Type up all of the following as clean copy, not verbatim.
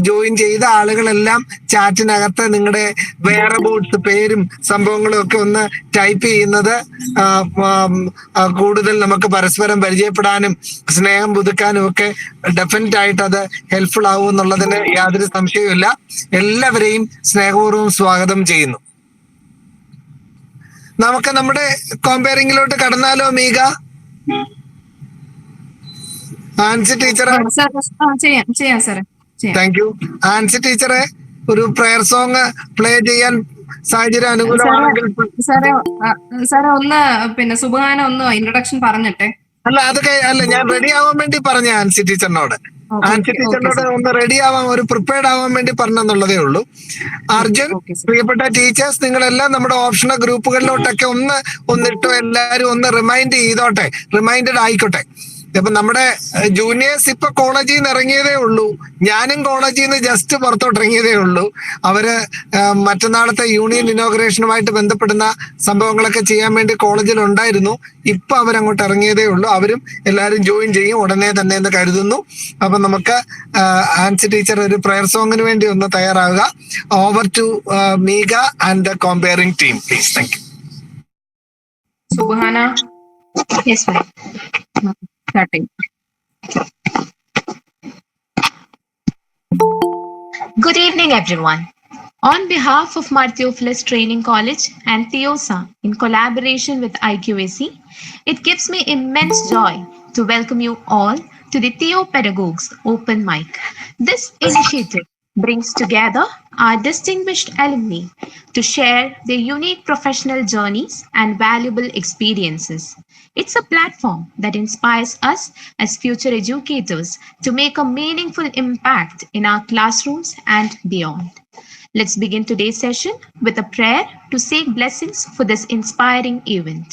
Join ചെയ്ത ആളുകളെല്ലാം ചാറ്റിനകത്ത് നിങ്ങളുടെ വെയറബിൾസ് പേരും സംഭവങ്ങളും ഒക്കെ ഒന്ന് ടൈപ്പ് ചെയ്യുന്നത് കൂടുതൽ നമുക്ക് പരസ്പരം പരിചയപ്പെടാനും സ്നേഹം പുതുക്കാനും ഒക്കെ ഡെഫിനറ്റ് ആയിട്ട് അത് ഹെൽപ്ഫുൾ ആവും എന്നുള്ളതിന് യാതൊരു സംശയവുമില്ല. എല്ലാവരെയും സ്നേഹപൂർവ്വം സ്വാഗതം ചെയ്യുന്നു. നമുക്ക് നമ്മുടെ കോമ്പയറിംഗിലോട്ട് കടന്നാലോ മീക? ആൻസി ടീച്ചറെ, താങ്ക് യു. ആൻസി ടീച്ചറെ, ഒരു പ്രയർ സോങ് പ്ലേ ചെയ്യാൻ സാഹചര്യം അനുകൂലമാണെങ്കിൽ സാറേ ഒന്ന് സുബ്ഹാന ഒന്ന് ഇൻട്രൊഡക്ഷൻ പറഞ്ഞിട്ടെ. അല്ല ഞാൻ റെഡി ആവാൻ വേണ്ടി പറഞ്ഞ ആൻസി ടീച്ചറിനോട് ഒന്ന് റെഡി ആവാൻ, ഒരു പ്രിപ്പയർഡ് ആവാൻ വേണ്ടി പറഞ്ഞെന്നുള്ളതേ ഉള്ളൂ. അർജുൻ, പ്രിയപ്പെട്ട ടീച്ചേഴ്സ്, നിങ്ങളെല്ലാം നമ്മുടെ ഓപ്ഷണൽ ഗ്രൂപ്പുകളിലോട്ടൊക്കെ ഒന്നിട്ടോ എല്ലാരും ഒന്ന് റിമൈൻഡഡ് ആയിക്കോട്ടെ. ഇപ്പൊ നമ്മുടെ ജൂനിയേഴ്സ് ഇപ്പൊ കോളേജിൽ നിന്ന് ഇറങ്ങിയതേ ഉള്ളൂ. ഞാനും കോളേജിൽ നിന്ന് ജസ്റ്റ് പുറത്തോട്ട് ഇറങ്ങിയതേ ഉള്ളൂ. അവര് മറ്റന്നാളത്തെ യൂണിയൻ ഇനോഗ്രേഷനുമായിട്ട് ബന്ധപ്പെടുന്ന സംഭവങ്ങളൊക്കെ ചെയ്യാൻ വേണ്ടി കോളേജിൽ ഉണ്ടായിരുന്നു. ഇപ്പൊ അവരങ്ങോട്ട് ഇറങ്ങിയതേ ഉള്ളൂ. അവരും എല്ലാവരും ജോയിൻ ചെയ്യും ഉടനെ തന്നെ എന്ന് കരുതുന്നു. അപ്പൊ നമുക്ക് ആൻസി ടീച്ചർ ഒരു പ്രയർ സോങ്ങിന് വേണ്ടി ഒന്ന് തയ്യാറാവുക. Over to Meega and the compering team please. Thank you. Subhana. Yes ma'am. Starting. Good evening, everyone. On behalf of Martheophilus Training College and TIOSA, in collaboration with IQAC, it gives me immense joy to welcome you all to the Theo Pedagogues Open Mic. This initiative brings together our distinguished alumni to share their unique professional journeys and valuable experiences. It's a platform that inspires us as future educators to make a meaningful impact in our classrooms and beyond. Let's begin today's session with a prayer to seek blessings for this inspiring event.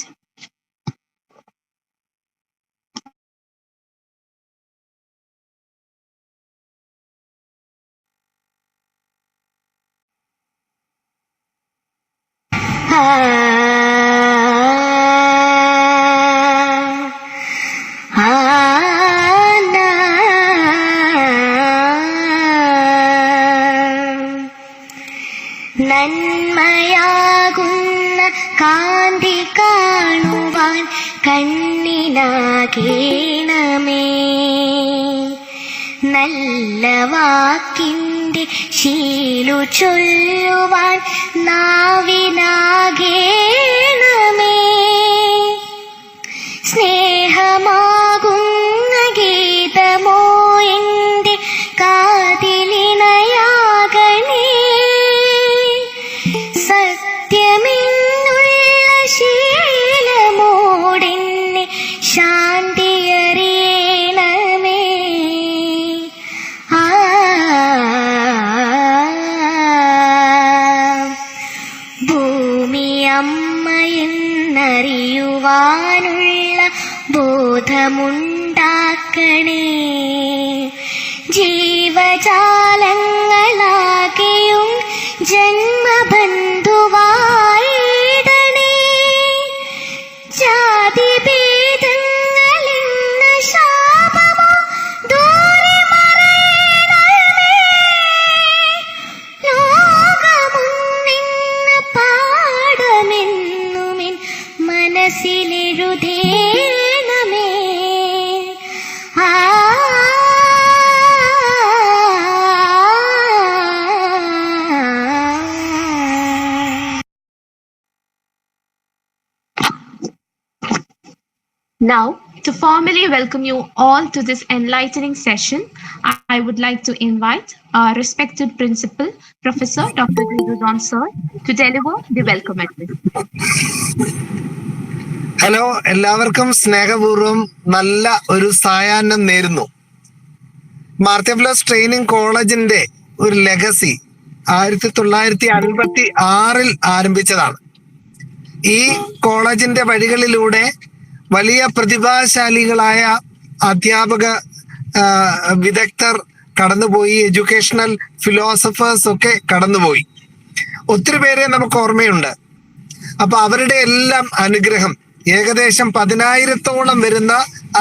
നന്മയാകുന്ന കാന്തി കാണുവാൻ കണ്ണിനാകേണമേ, നല്ല വാക്കിന്റെ ശീലു ചൊല്ലുവാൻ നാവിനാകേണമേ, സ്നേഹമാകുന്ന ഗീതമോ എന്റെ കാതിലിണയാകണേ, സത്യമെന്നുള്ള ശീലമോടെന്നെ ശാന്തിയറിയണമേ. ഭൂമി അമ്മയെന്നറിയുവാനുള്ള ബോധമുണ്ടാക്കണേ, ജീവജാലങ്ങളാകെയും ജന്മബന്ധുവായിടണേ, ജാതിഭേദങ്ങളെന്ന ശാപമോ ദൂരെ മറയണമേ, ലോകമൊന്നെന്ന പാഠമെന്നുമെൻ മനസ്സിലെഴുതേണമേ. Now, to formally welcome you all to this enlightening session, I would like to invite our respected principal, Professor Dr. Ridwan Sir, to deliver the welcome address. Hello, എല്ലാവർക്കും സ്നേഹപൂർവ്വം നല്ല ഒരു സായാഹ്നം നേരുന്നു. മാർത്തിയോഫിലോസ് ട്രെയിനിങ് കോളേജിന്റെ ഒരു ലെഗസി 1956 ആരംഭിച്ചതാണ്. ഈ കോളേജിന്റെ വഴികളിലൂടെ വലിയ പ്രതിഭാശാലികളായ അധ്യാപക വിദഗ്ധർ കടന്നുപോയി, എഡ്യൂക്കേഷണൽ ഫിലോസഫേഴ്സ് ഒക്കെ കടന്നുപോയി. ഒത്തിരി പേരെ നമുക്ക് ഓർമ്മയുണ്ട്. അപ്പൊ അവരുടെ എല്ലാം അനുഗ്രഹം, ഏകദേശം 10,000-ഓളം വരുന്ന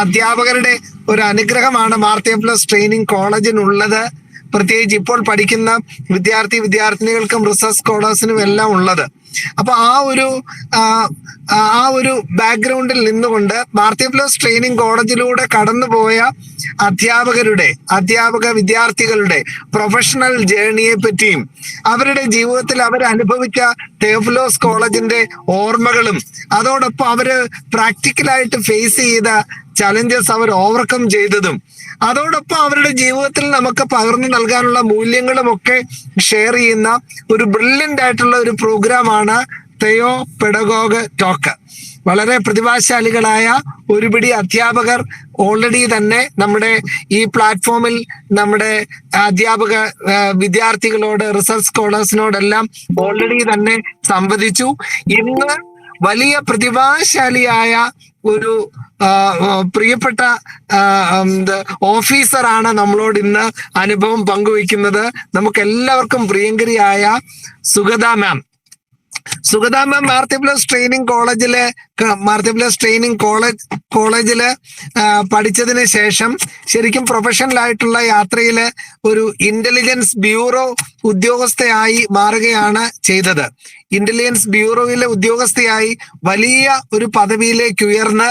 അധ്യാപകരുടെ ഒരു അനുഗ്രഹമാണ് മാർത്തിയോഫിലോസ് ട്രെയിനിങ് കോളേജിനുള്ളത്. പ്രത്യേകിച്ച് ഇപ്പോൾ പഠിക്കുന്ന വിദ്യാർത്ഥിനികൾക്കും റിസർച്ച് സ്കോളേഴ്സിനും എല്ലാം ഉള്ളത്. അപ്പൊ ആ ഒരു ബാക്ക്ഗ്രൗണ്ടിൽ നിന്നുകൊണ്ട് മാർത്തിയോഫിലോസ് ട്രെയിനിങ് കോളേജിലൂടെ കടന്നുപോയ അധ്യാപക വിദ്യാർത്ഥികളുടെ പ്രൊഫഷണൽ ജേർണിയെ പറ്റിയും അവരുടെ ജീവിതത്തിൽ അവർ അനുഭവിച്ച തിയോഫിലോസ് കോളേജിന്റെ ഓർമ്മകളും അതോടൊപ്പം അവര് പ്രാക്ടിക്കലായിട്ട് ഫേസ് ചെയ്ത ചലഞ്ചസ് അവർ ഓവർകം ചെയ്തതും അതോടൊപ്പം അവരുടെ ജീവിതത്തിൽ നമുക്ക് പകർന്നു നൽകാനുള്ള മൂല്യങ്ങളും ഒക്കെ ഷെയർ ചെയ്യുന്ന ഒരു ബ്രില്യൻ്റ് ആയിട്ടുള്ള ഒരു പ്രോഗ്രാമാണ് തെയോ പെഡഗോഗ് ടോക്ക്. വളരെ പ്രതിഭാശാലികളായ ഒരുപിടി അധ്യാപകർ ഓൾറെഡി തന്നെ നമ്മുടെ ഈ പ്ലാറ്റ്ഫോമിൽ നമ്മുടെ വിദ്യാർത്ഥികളോട് റിസർച്ച് സ്കോളേഴ്സിനോടെല്ലാം ഓൾറെഡി തന്നെ സംവദിച്ചു. ഇന്ന് വലിയ പ്രതിഭാശാലിയായ ഒരു പ്രിയപ്പെട്ട ഓഫീസറാണ് നമ്മളോട് ഇന്ന് അനുഭവം പങ്കുവയ്ക്കുന്നത്. നമുക്ക് എല്ലാവർക്കും പ്രിയങ്കരിയായ സുഗത മാം മാർത്തിയോഫിലോസ് ട്രെയിനിങ് കോളേജില് പഠിച്ചതിന് ശേഷം ശരിക്കും പ്രൊഫഷണൽ ആയിട്ടുള്ള യാത്രയില് ഒരു ഇന്റലിജൻസ് ബ്യൂറോ ഉദ്യോഗസ്ഥയായി മാറുകയാണ് ചെയ്തത്. ഇന്റലിജൻസ് ബ്യൂറോയിലെ ഉദ്യോഗസ്ഥയായി വലിയ ഒരു പദവിയിലേക്ക് ഉയർന്ന്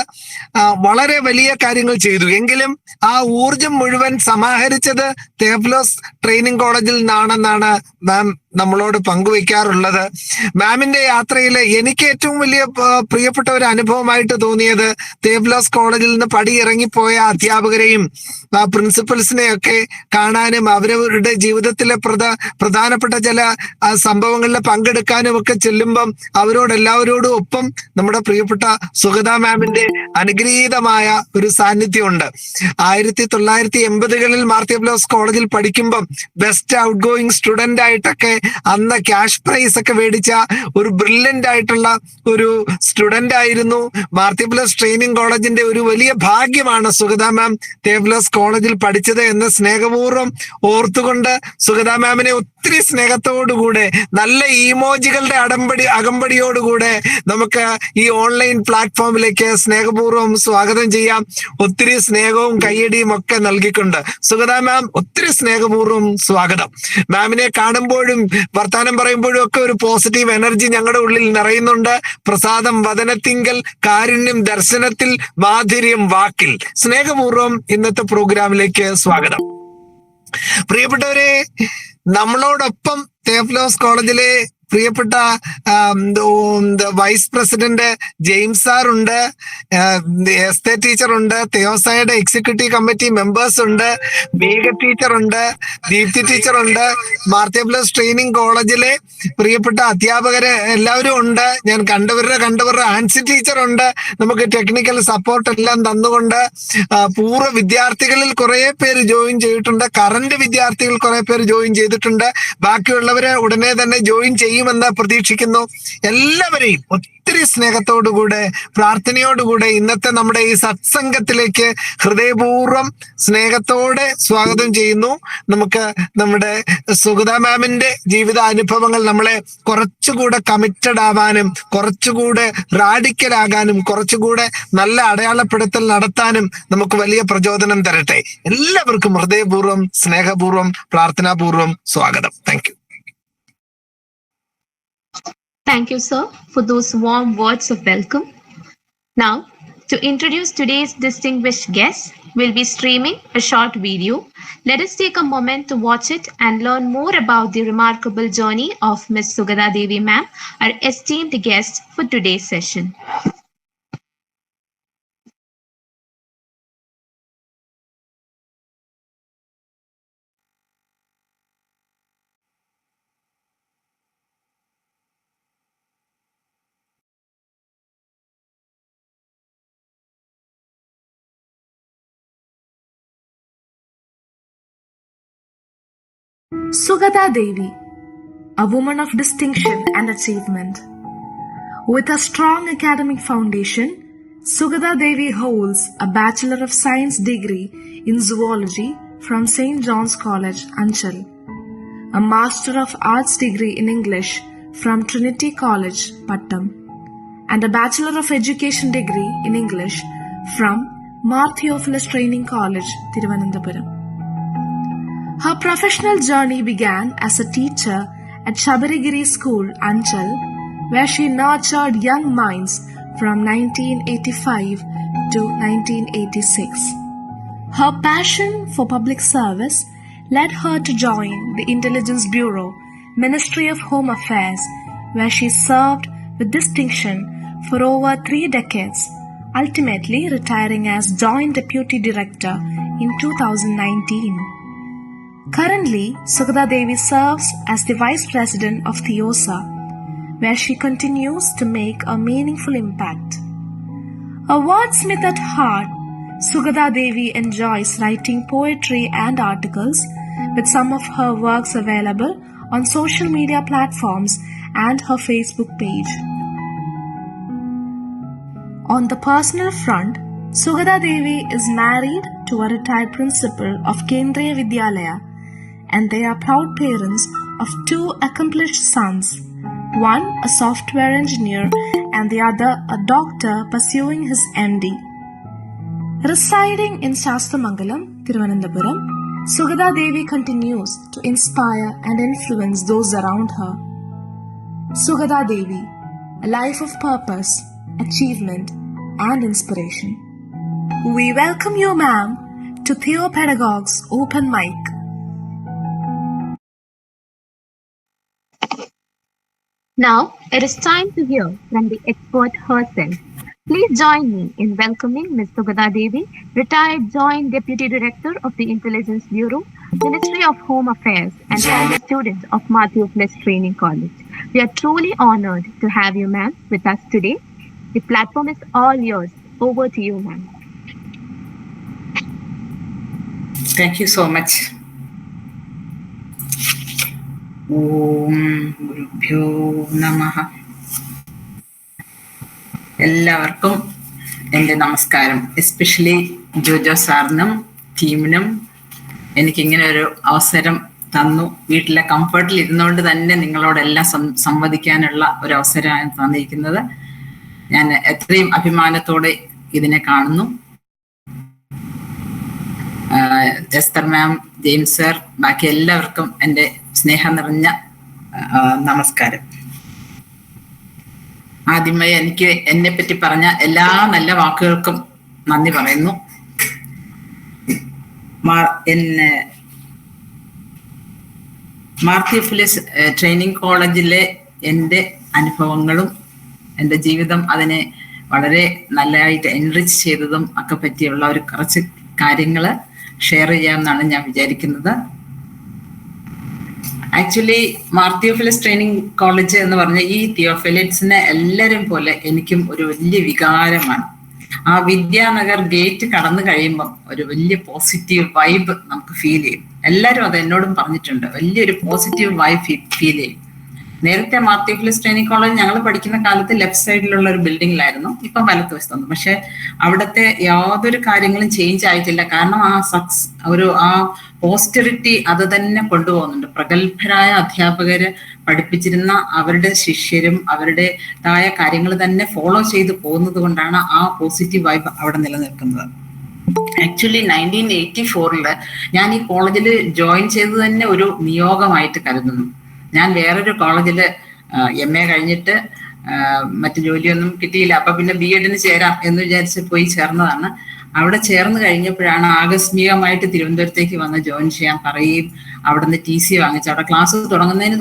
വളരെ വലിയ കാര്യങ്ങൾ ചെയ്തു. എങ്കിലും ആ ഊർജം മുഴുവൻ സമാഹരിച്ചത് തിയോഫിലോസ് ട്രെയിനിങ് കോളേജിൽ നിന്നാണെന്നാണ് മാം നമ്മളോട് പങ്കുവെക്കാറുള്ളത്. മാമിന്റെ യാത്രയിൽ എനിക്ക് ഏറ്റവും വലിയ പ്രിയപ്പെട്ട ഒരു അനുഭവമായിട്ട് തോന്നിയത് തിയോഫിലോസ് കോളേജിൽ നിന്ന് പടിയിറങ്ങിപ്പോയ അധ്യാപകരെയും പ്രിൻസിപ്പൽസിനെയൊക്കെ കാണാനും അവരവരുടെ ജീവിതത്തിലെ പ്രധാനപ്പെട്ട ചില സംഭവങ്ങളിൽ പങ്കെടുക്കാനും ഒക്കെ ചെല്ലുമ്പം അവരോടെല്ലാവരോടും ഒപ്പം നമ്മുടെ പ്രിയപ്പെട്ട സുഗത മാമിന്റെ അനുഗ്രഹീതമായ ഒരു സാന്നിധ്യമുണ്ട്. 1980-കളിൽ മാർത്തിയോഫിലോസ് കോളേജിൽ പഠിക്കുമ്പം ബെസ്റ്റ് ഔട്ട് ഗോയിങ് സ്റ്റുഡന്റ് ആയിട്ടൊക്കെ അന്ന് ക്യാഷ് പ്രൈസ് ഒക്കെ മേടിച്ച ഒരു ബ്രില്യൻ്റ് ആയിട്ടുള്ള ഒരു സ്റ്റുഡന്റ് ആയിരുന്നു. മാർത്തിയോഫിലോസ് ട്രെയിനിങ് കോളേജിന്റെ ഒരു വലിയ ഭാഗ്യമാണ് സുഗത മാം തിയോഫിലോസ് കോളേജിൽ പഠിച്ചത് എന്ന് സ്നേഹപൂർവ്വം ഓർത്തുകൊണ്ട് സുഗത മാമിനെ ഒത്തിരി സ്നേഹത്തോടുകൂടെ നല്ല ഈമോജികളുടെ അകമ്പടിയോടുകൂടെ നമുക്ക് ഈ ഓൺലൈൻ പ്ലാറ്റ്ഫോമിലേക്ക് സ്നേഹപൂർവ്വം സ്വാഗതം ചെയ്യാം. ഒത്തിരി സ്നേഹവും കയ്യടിയും ഒക്കെ നൽകിക്കൊണ്ട് സുഗത മാം ഒത്തിരി സ്നേഹപൂർവ്വം സ്വാഗതം. മാമിനെ കാണുമ്പോഴും വർത്താനം പറയുമ്പോഴും ഒക്കെ ഒരു പോസിറ്റീവ് എനർജി ഞങ്ങളുടെ ഉള്ളിൽ നിറയുന്നുണ്ട്. പ്രസാദം വദനത്തിങ്കൽ, കാരുണ്യം ദർശനത്തിൽ, മാധുര്യം വാക്കിൽ. സ്നേഹപൂർവ്വം ഇന്നത്തെ പ്രോഗ്രാമിലേക്ക് സ്വാഗതം. പ്രിയപ്പെട്ടവരെ, നമ്മളോടൊപ്പം തിയോഫിലോസ് കോളേജിലെ പ്രിയപ്പെട്ട വൈസ് പ്രസിഡന്റ് ജെയിംസ് സാർ ഉണ്ട്, എസ്തേ ടീച്ചർ ഉണ്ട്, തെയോസയുടെ എക്സിക്യൂട്ടീവ് കമ്മിറ്റി മെമ്പേഴ്സ് ഉണ്ട്, മേഘ ടീച്ചർ ഉണ്ട്, ദീപ്തി ടീച്ചർ ഉണ്ട്, മാർത്തിയോഫിലോസ് ട്രെയിനിങ് കോളേജിലെ പ്രിയപ്പെട്ട അധ്യാപകര് എല്ലാവരും ഉണ്ട്. ഞാൻ കണ്ടവരുടെ ആൻസി ടീച്ചർ ഉണ്ട്. നമുക്ക് ടെക്നിക്കൽ സപ്പോർട്ട് എല്ലാം തന്നുകൊണ്ട് പൂർവ്വ വിദ്യാർത്ഥികളിൽ കുറെ പേര് ജോയിൻ ചെയ്തിട്ടുണ്ട്. കറന്റ് വിദ്യാർത്ഥികൾ കുറെ പേര് ജോയിൻ ചെയ്തിട്ടുണ്ട്. ബാക്കിയുള്ളവരെ ഉടനെ തന്നെ ജോയിൻ ചെയ്യുമെന്ന് പ്രതീക്ഷിക്കുന്നു. എല്ലാവരെയും ഒത്തിരി സ്നേഹത്തോടുകൂടെ പ്രാർത്ഥനയോടുകൂടെ ഇന്നത്തെ നമ്മുടെ ഈ സത്സംഗത്തിലേക്ക് ഹൃദയപൂർവ്വം സ്നേഹത്തോടെ സ്വാഗതം ചെയ്യുന്നു. നമുക്ക് നമ്മുടെ സുഗത മാമിന്റെ ജീവിത അനുഭവങ്ങൾ നമ്മളെ കുറച്ചുകൂടെ കമ്മിറ്റഡ് ആവാനും കുറച്ചുകൂടെ റാഡിക്കൽ ആകാനും കുറച്ചുകൂടെ നല്ല അടയാളപ്പെടുത്തൽ നടത്താനും നമുക്ക് വലിയ പ്രചോദനം തരട്ടെ. എല്ലാവർക്കും ഹൃദയപൂർവ്വം സ്നേഹപൂർവ്വം പ്രാർത്ഥനാപൂർവ്വം സ്വാഗതം. Thank you. Thank you, sir, for those warm words of welcome. Now, to introduce today's distinguished guest, we'll be streaming a short video. Let us take a moment to watch it and learn more about the remarkable journey of Ms. Sugata Devi ma'am, our esteemed guest for today's session. Sugata Devi, a woman of distinction and achievement. With a strong academic foundation, Sugata Devi holds a Bachelor of Science degree in Zoology from St. John's College, Anchal, a Master of Arts degree in English from Trinity College, Pattam, and a Bachelor of Education degree in English from Mar Theophilus Training College, Thiruvananthapuram. Her professional journey began as a teacher at Shabarigiri School, Anchal, where she nurtured young minds from 1985 to 1986. Her passion for public service led her to join the Intelligence Bureau, Ministry of Home Affairs, where she served with distinction for over 3 decades, ultimately retiring as Joint Deputy Director in 2019. Currently, Sugata Devi serves as the Vice President of TIOSA, where she continues to make a meaningful impact. A wordsmith at heart, Sugata Devi enjoys writing poetry and articles, with some of her works available on social media platforms and her Facebook page. On the personal front, Sugata Devi is married to a retired principal of Kendriya Vidyalaya, and they are proud parents of 2 accomplished sons, one a software engineer and the other a doctor pursuing his MD. Residing in Shastamangalam, Thiruvananthapuram, Sugata Devi continues to inspire and influence those around her. Sugata Devi, a life of purpose, achievement, and inspiration. We welcome you, ma'am, to Theo Pedagogues Open Mic. Now it is time to hear from the expert herself. Please join me in welcoming Ms. Sugata Devi, retired Joint Deputy Director of the Intelligence Bureau, Ministry of Home Affairs, and former student of Theophilus Training College. We are truly honored to have you, ma'am, with us today. The platform is all yours. Over to you, ma'am. Thank you so much. ഓം ഗുരുഭ്യോ നമഃ. എല്ലാവർക്കും എൻ്റെ നമസ്കാരം. Especially Jojo സാറിനും ടീമിനും എനിക്കിങ്ങനെ ഒരു അവസരം തന്നു. വീട്ടിലെ കംഫർട്ടിൽ ഇരുന്നുകൊണ്ട് തന്നെ നിങ്ങളോടെല്ലാം സംവദിക്കാനുള്ള ഒരു അവസരമാണ് തന്നിരിക്കുന്നത്. ഞാൻ എത്രയും അഭിമാനത്തോടെ ഇതിനെ കാണുന്നു. എസ്തർ മാം, ജെയിംസ് സർ, ബാക്കി എല്ലാവർക്കും എൻ്റെ സ്നേഹം നിറഞ്ഞ നമസ്കാരം. ആദ്യമായി എനിക്ക് എന്നെ പറ്റി പറഞ്ഞ എല്ലാ നല്ല വാക്കുകൾക്കും നന്ദി പറയുന്നു. തീയോഫിലസ് ട്രെയിനിങ് കോളേജിലെ എൻ്റെ അനുഭവങ്ങളും എൻ്റെ ജീവിതം അതിനെ വളരെ നല്ലതായിട്ട് എൻറിച്ച് ചെയ്തതും ഒക്കെ പറ്റിയുള്ള ഒരു കുറച്ച് കാര്യങ്ങൾ ഷെയർ ചെയ്യാമെന്നാണ് ഞാൻ വിചാരിക്കുന്നത്. ആക്ച്വലി തീയോഫിലസ് ട്രെയിനിങ് കോളേജ് എന്ന് പറഞ്ഞ ഈ തിയോഫിലിറ്റ്സിനെ എല്ലാവരും പോലെ എനിക്കും ഒരു വലിയ വികാരമാണ്. ആ വിദ്യാനഗർ ഗേറ്റ് കടന്നു കഴിയുമ്പം ഒരു വലിയ പോസിറ്റീവ് വൈബ് നമുക്ക് ഫീൽ ചെയ്യും. എല്ലാവരും അത് എന്നോടും പറഞ്ഞിട്ടുണ്ട്. വലിയൊരു പോസിറ്റീവ് വൈബ് ഫീൽ ചെയ്യും. നേരത്തെ തീയോഫിലസ് ട്രെയിനിങ് കോളേജ് ഞങ്ങൾ പഠിക്കുന്ന കാലത്ത് ലെഫ്റ്റ് സൈഡിലുള്ള ഒരു ബിൽഡിങ്ങിലായിരുന്നു, ഇപ്പം വലത്ത് വന്നു. പക്ഷെ അവിടുത്തെ യാതൊരു കാര്യങ്ങളും ചേഞ്ച് ആയിട്ടില്ല. കാരണം ആ പോസ്റ്ററിറ്റി അത് തന്നെ കൊണ്ടുപോകുന്നുണ്ട്. പ്രഗത്ഭരായ അധ്യാപകര് പഠിപ്പിച്ചിരുന്ന അവരുടെ ശിഷ്യരും അവരുടേതായ കാര്യങ്ങൾ തന്നെ ഫോളോ ചെയ്ത് പോകുന്നത് കൊണ്ടാണ് ആ പോസിറ്റീവ് വൈബ് അവിടെ നിലനിൽക്കുന്നത്. ആക്ച്വലി 1984 ഞാൻ ഈ കോളേജിൽ ജോയിൻ ചെയ്തത് തന്നെ ഒരു നിയോഗമായിട്ട് കരുതുന്നു. ഞാൻ വേറൊരു കോളേജിൽ MA കഴിഞ്ഞിട്ട് മറ്റു ജോലിയൊന്നും കിട്ടിയില്ല. അപ്പൊ പിന്നെ BEdന് ചേരാം എന്ന് വിചാരിച്ച് പോയി ചേർന്നതാണ്. അവിടെ ചേർന്ന് കഴിഞ്ഞപ്പോഴാണ് ആകസ്മികമായിട്ട് തിരുവനന്തപുരത്തേക്ക് വന്ന് ജോയിൻ ചെയ്യാൻ പറയുകയും അവിടുന്ന് TC വാങ്ങിച്ച്, അവിടെ ക്ലാസ് തുടങ്ങുന്നതിന്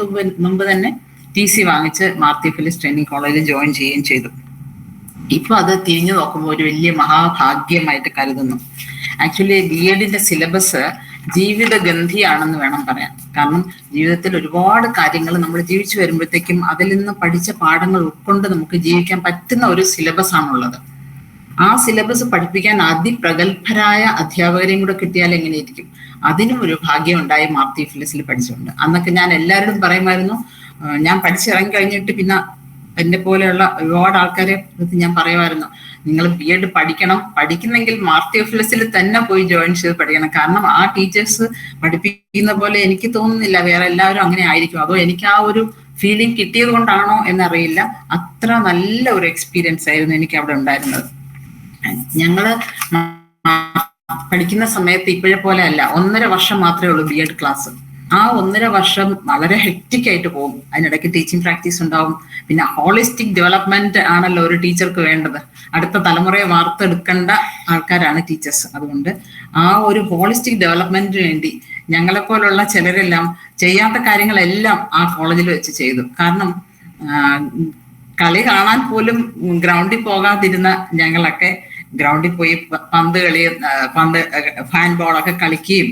മുമ്പ് തന്നെ TC വാങ്ങിച്ച് തീയോഫിലസ് ട്രെയിനിങ് കോളേജിൽ ജോയിൻ ചെയ്യുകയും ചെയ്തു. ഇപ്പൊ അത് തിരിഞ്ഞു നോക്കുമ്പോൾ ഒരു വലിയ മഹാഭാഗ്യമായിട്ട് കരുതുന്നു. ആക്ച്വലി BEdന്റെ സിലബസ് ജീവിതഗന്ധിയാണെന്ന് വേണം പറയാൻ. കാരണം ജീവിതത്തിൽ ഒരുപാട് കാര്യങ്ങൾ നമ്മൾ ജീവിച്ചു വരുമ്പോഴത്തേക്കും അതിൽ നിന്ന് പഠിച്ച പാഠങ്ങൾ ഉൾക്കൊണ്ട് നമുക്ക് ജീവിക്കാൻ പറ്റുന്ന ഒരു സിലബസ് ആണുള്ളത്. ആ സിലബസ് പഠിപ്പിക്കാൻ അതിപ്രഗത്ഭരായ അധ്യാപകരെയും കൂടെ കിട്ടിയാൽ എങ്ങനെയിരിക്കും? അതിനും ഒരു ഭാഗ്യം ഉണ്ടായി തീയോഫിലസിൽ പഠിച്ചുകൊണ്ട്. അന്നൊക്കെ ഞാൻ എല്ലാവരോടും പറയുമായിരുന്നു, ഞാൻ പഠിച്ചിറങ്ങി കഴിഞ്ഞിട്ട് പിന്നെ എന്നെ പോലെയുള്ള ഒരുപാട് ആൾക്കാരെ ഞാൻ പറയുമായിരുന്നു, നിങ്ങൾ BEd പഠിക്കുന്നെങ്കിൽ തീയോഫിലസിൽ തന്നെ പോയി ജോയിൻ ചെയ്ത് പഠിക്കണം. കാരണം ആ ടീച്ചേഴ്സ് പഠിപ്പിക്കുന്ന പോലെ എനിക്ക് തോന്നുന്നില്ല വേറെ എല്ലാവരും അങ്ങനെ ആയിരിക്കും. അതോ എനിക്ക് ആ ഒരു ഫീലിംഗ് കിട്ടിയത് കൊണ്ടാണോ എന്നറിയില്ല. അത്ര നല്ല ഒരു എക്സ്പീരിയൻസ് ആയിരുന്നു എനിക്ക് അവിടെ ഉണ്ടായിരുന്നത്. ഞങ്ങള് പഠിക്കുന്ന സമയത്ത് ഇപ്പോഴെ പോലെ അല്ല, 1.5 വർഷം മാത്രമേ ഉള്ളൂ BEd ക്ലാസ്. ആ 1.5 വർഷം വളരെ ഹെക്റ്റിക് ആയിട്ട് പോകും. അതിനിടയ്ക്ക് ടീച്ചിങ് പ്രാക്ടീസ് ഉണ്ടാവും. പിന്നെ ഹോളിസ്റ്റിക് ഡെവലപ്മെന്റ് ആണല്ലോ ഒരു ടീച്ചർക്ക് വേണ്ടത്. അടുത്ത തലമുറയെ വാർത്തെടുക്കേണ്ട ആൾക്കാരാണ് ടീച്ചേഴ്സ്. അതുകൊണ്ട് ആ ഒരു ഹോളിസ്റ്റിക് ഡെവലപ്മെന്റിന് വേണ്ടി ഞങ്ങളെപ്പോലുള്ള ചിലരെല്ലാം ചെയ്യാത്ത കാര്യങ്ങളെല്ലാം ആ കോളേജിൽ വെച്ച് ചെയ്തു. കാരണം കളി കാണാൻ പോലും ഗ്രൗണ്ടിൽ പോകാതിരുന്ന ഞങ്ങളൊക്കെ ഗ്രൗണ്ടിൽ പോയി പന്ത് ഹാൻഡ്ബോളൊക്കെ കളിക്കുകയും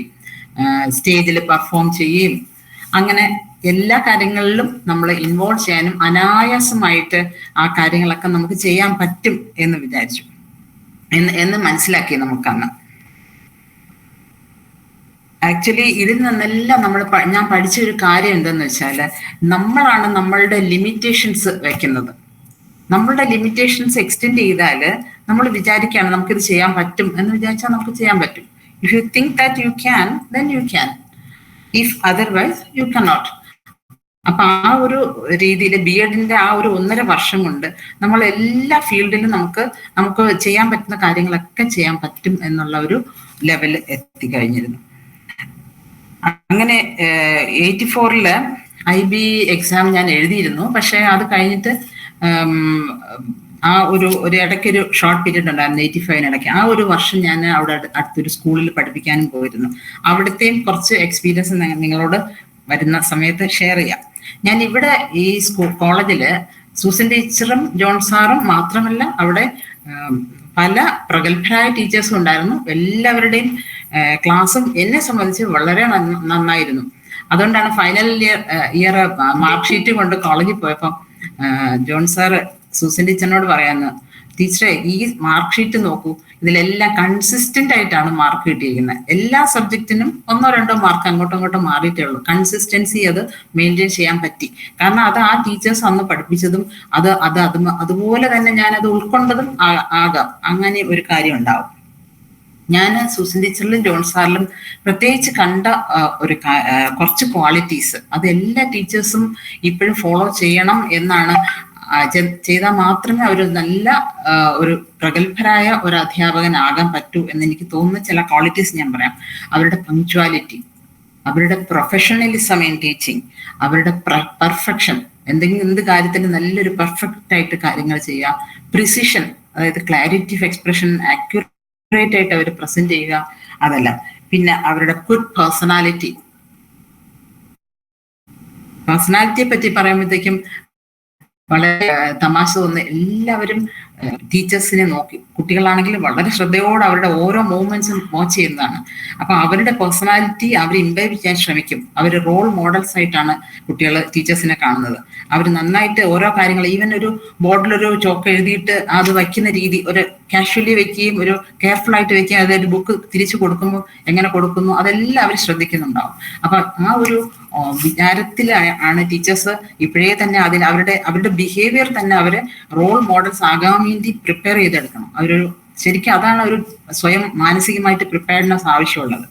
സ്റ്റേജിൽ പെർഫോം ചെയ്യുകയും അങ്ങനെ എല്ലാ കാര്യങ്ങളിലും നമ്മൾ ഇൻവോൾവ് ചെയ്യാനും അനായാസമായിട്ട് ആ കാര്യങ്ങളൊക്കെ നമുക്ക് ചെയ്യാൻ പറ്റും എന്ന് വിചാരിച്ചു എന്ന് മനസ്സിലാക്കി നമുക്കന്ന്. ആക്ച്വലി ഇതിൽ നിന്നെല്ലാം ഞാൻ പഠിച്ച ഒരു കാര്യം എന്തെന്ന് വെച്ചാൽ, നമ്മളാണ് നമ്മളുടെ ലിമിറ്റേഷൻസ് വെക്കുന്നത്. നമ്മളുടെ ലിമിറ്റേഷൻസ് എക്സ്റ്റെൻഡ് ചെയ്താൽ നമ്മൾ വിചാരിക്കുകയാണ് നമുക്കിത് ചെയ്യാൻ പറ്റും എന്ന് വിചാരിച്ചാൽ നമുക്ക് ചെയ്യാൻ പറ്റും. If you think that you can, then you can. If otherwise you cannot. അപ്പൊ ആ ഒരു രീതിയിൽ BEdന്റെ ആ ഒരു 1.5 വർഷം കൊണ്ട് നമ്മൾ എല്ലാ ഫീൽഡിലും നമുക്ക് ചെയ്യാൻ പറ്റുന്ന കാര്യങ്ങളൊക്കെ ചെയ്യാൻ പറ്റും എന്നുള്ള ഒരു ലെവൽ എത്തിക്കഴിഞ്ഞിരുന്നു. അങ്ങനെ 84 IB എക്സാം ഞാൻ എഴുതിയിരുന്നു. പക്ഷെ അത് കഴിഞ്ഞിട്ട് ആ ഒരു ഇടയ്ക്കൊരു ഷോർട്ട് പീരീഡ് ഉണ്ടായിരുന്നു 85 ഇടയ്ക്ക്. ആ ഒരു വർഷം ഞാൻ അവിടെ അടുത്തൊരു സ്കൂളിൽ പഠിപ്പിക്കാനും പോയിരുന്നു. അവിടുത്തെയും കുറച്ച് എക്സ്പീരിയൻസ് നിങ്ങളോട് വരുന്ന സമയത്ത് ഷെയർ ചെയ്യാം. ഞാൻ ഇവിടെ ഈ കോളേജില് സൂസൻ ടീച്ചറും ജോൺ സാറും മാത്രമല്ല, അവിടെ പല പ്രഗത്ഭരായ ടീച്ചേഴ്സും ഉണ്ടായിരുന്നു. എല്ലാവരുടെയും ക്ലാസ്സും എന്നെ സംബന്ധിച്ച് വളരെ നന്നായിരുന്നു. അതുകൊണ്ടാണ് ഫൈനൽ ഇയർ മാർക്ക് ഷീറ്റ് കൊണ്ട് കോളേജിൽ പോയപ്പോൾ ജോൺ സാറ് സൂസൻ ടീച്ചറിനോട് പറയാന്ന്, ടീച്ചറെ ഈ മാർക്ക് ഷീറ്റ് നോക്കൂ, ഇതിലെല്ലാം കൺസിസ്റ്റന്റ് ആയിട്ടാണ് മാർക്ക് കിട്ടിയിരിക്കുന്നത്. എല്ലാ സബ്ജക്റ്റിനും 1-2 മാർക്ക് അങ്ങോട്ടും ഇങ്ങോട്ടും മാറിയിട്ടേ ഉള്ളൂ. കൺസിസ്റ്റൻസി അത് മെയിൻറ്റെയിൻ ചെയ്യാൻ പറ്റി. കാരണം അത് ആ ടീച്ചേഴ്സ് അന്ന് പഠിപ്പിച്ചതും അതുപോലെ തന്നെ ഞാൻ അത് ഉൾക്കൊണ്ടതും ആകാം. അങ്ങനെ ഒരു കാര്യം ഉണ്ടാവും. ഞാൻ സൂസൻ ടീച്ചറിലും ജോൺ സാറിലും പ്രത്യേകിച്ച് കണ്ട കുറച്ച് ക്വാളിറ്റീസ്, അത് എല്ലാ ടീച്ചേഴ്സും ഇപ്പോഴും ഫോളോ ചെയ്യണം എന്നാണ്. ചെയ്താൽ മാത്രമേ അവർ നല്ല ഒരു പ്രഗത്ഭരായ ഒരു അധ്യാപകനാകാൻ പറ്റൂ എന്ന് എനിക്ക് തോന്നുന്ന ചില ക്വാളിറ്റീസ് ഞാൻ പറയാം. അവരുടെ പങ്ക്ച്വാലിറ്റി, അവരുടെ പ്രൊഫഷണലിസം ഇൻ ടീച്ചിങ്, അവരുടെ പെർഫെക്ഷൻ, എന്ത് കാര്യത്തിന് നല്ലൊരു പെർഫെക്റ്റ് ആയിട്ട് കാര്യങ്ങൾ ചെയ്യുക, പ്രിസിഷൻ, അതായത് ക്ലാരിറ്റി ഓഫ് എക്സ്പ്രഷൻ, ആക്യുറേറ്റ് ആയിട്ട് അവർ പ്രസന്റ് ചെയ്യുക, അതെല്ലാം. പിന്നെ അവരുടെ ഗുഡ് പേഴ്സണാലിറ്റിയെ പറ്റി പറയുമ്പോഴത്തേക്കും വളരെ തമാശ തോന്നുന്നു. എല്ലാവരും ടീച്ചേഴ്സിനെ നോക്കി, കുട്ടികളാണെങ്കിലും വളരെ ശ്രദ്ധയോടെ അവരുടെ ഓരോ മൂവ്മെന്റ്സും വാച്ച് ചെയ്യുന്നതാണ്. അപ്പൊ അവരുടെ പേഴ്സണാലിറ്റി അവർ ഇംബൈബ് ചെയ്യാൻ ശ്രമിക്കും. അവർ റോൾ മോഡൽസ് ആയിട്ടാണ് കുട്ടികൾ ടീച്ചേഴ്സിനെ കാണുന്നത്. അവർ നന്നായിട്ട് ഓരോ കാര്യങ്ങൾ, ഈവൻ ഒരു ബോർഡിലൊരു ചോക്ക് എഴുതിയിട്ട് അത് വയ്ക്കുന്ന രീതി ഒരു കാഷ്വലി വെക്കുകയും ഒരു കെയർഫുൾ ആയിട്ട് വെക്കുകയും, അതായത് ബുക്ക് തിരിച്ചു കൊടുക്കുമ്പോൾ എങ്ങനെ കൊടുക്കുന്നു, അതെല്ലാം അവർ ശ്രദ്ധിക്കുന്നുണ്ടാവും. അപ്പൊ ആ ഒരു വിചാരത്തിലാണ് ടീച്ചേഴ്സ് ഇപ്പോഴേ തന്നെ അവരുടെ ബിഹേവിയർ തന്നെ അവര് റോൾ മോഡൽസ് ആകാൻ വേണ്ടി പ്രിപ്പയർ ചെയ്തെടുക്കണം. ശരിക്കും അതാണ് ഒരു സ്വയം മാനസികമായിട്ട് പ്രിപ്പയർനെസ് ആവശ്യമുള്ളത്.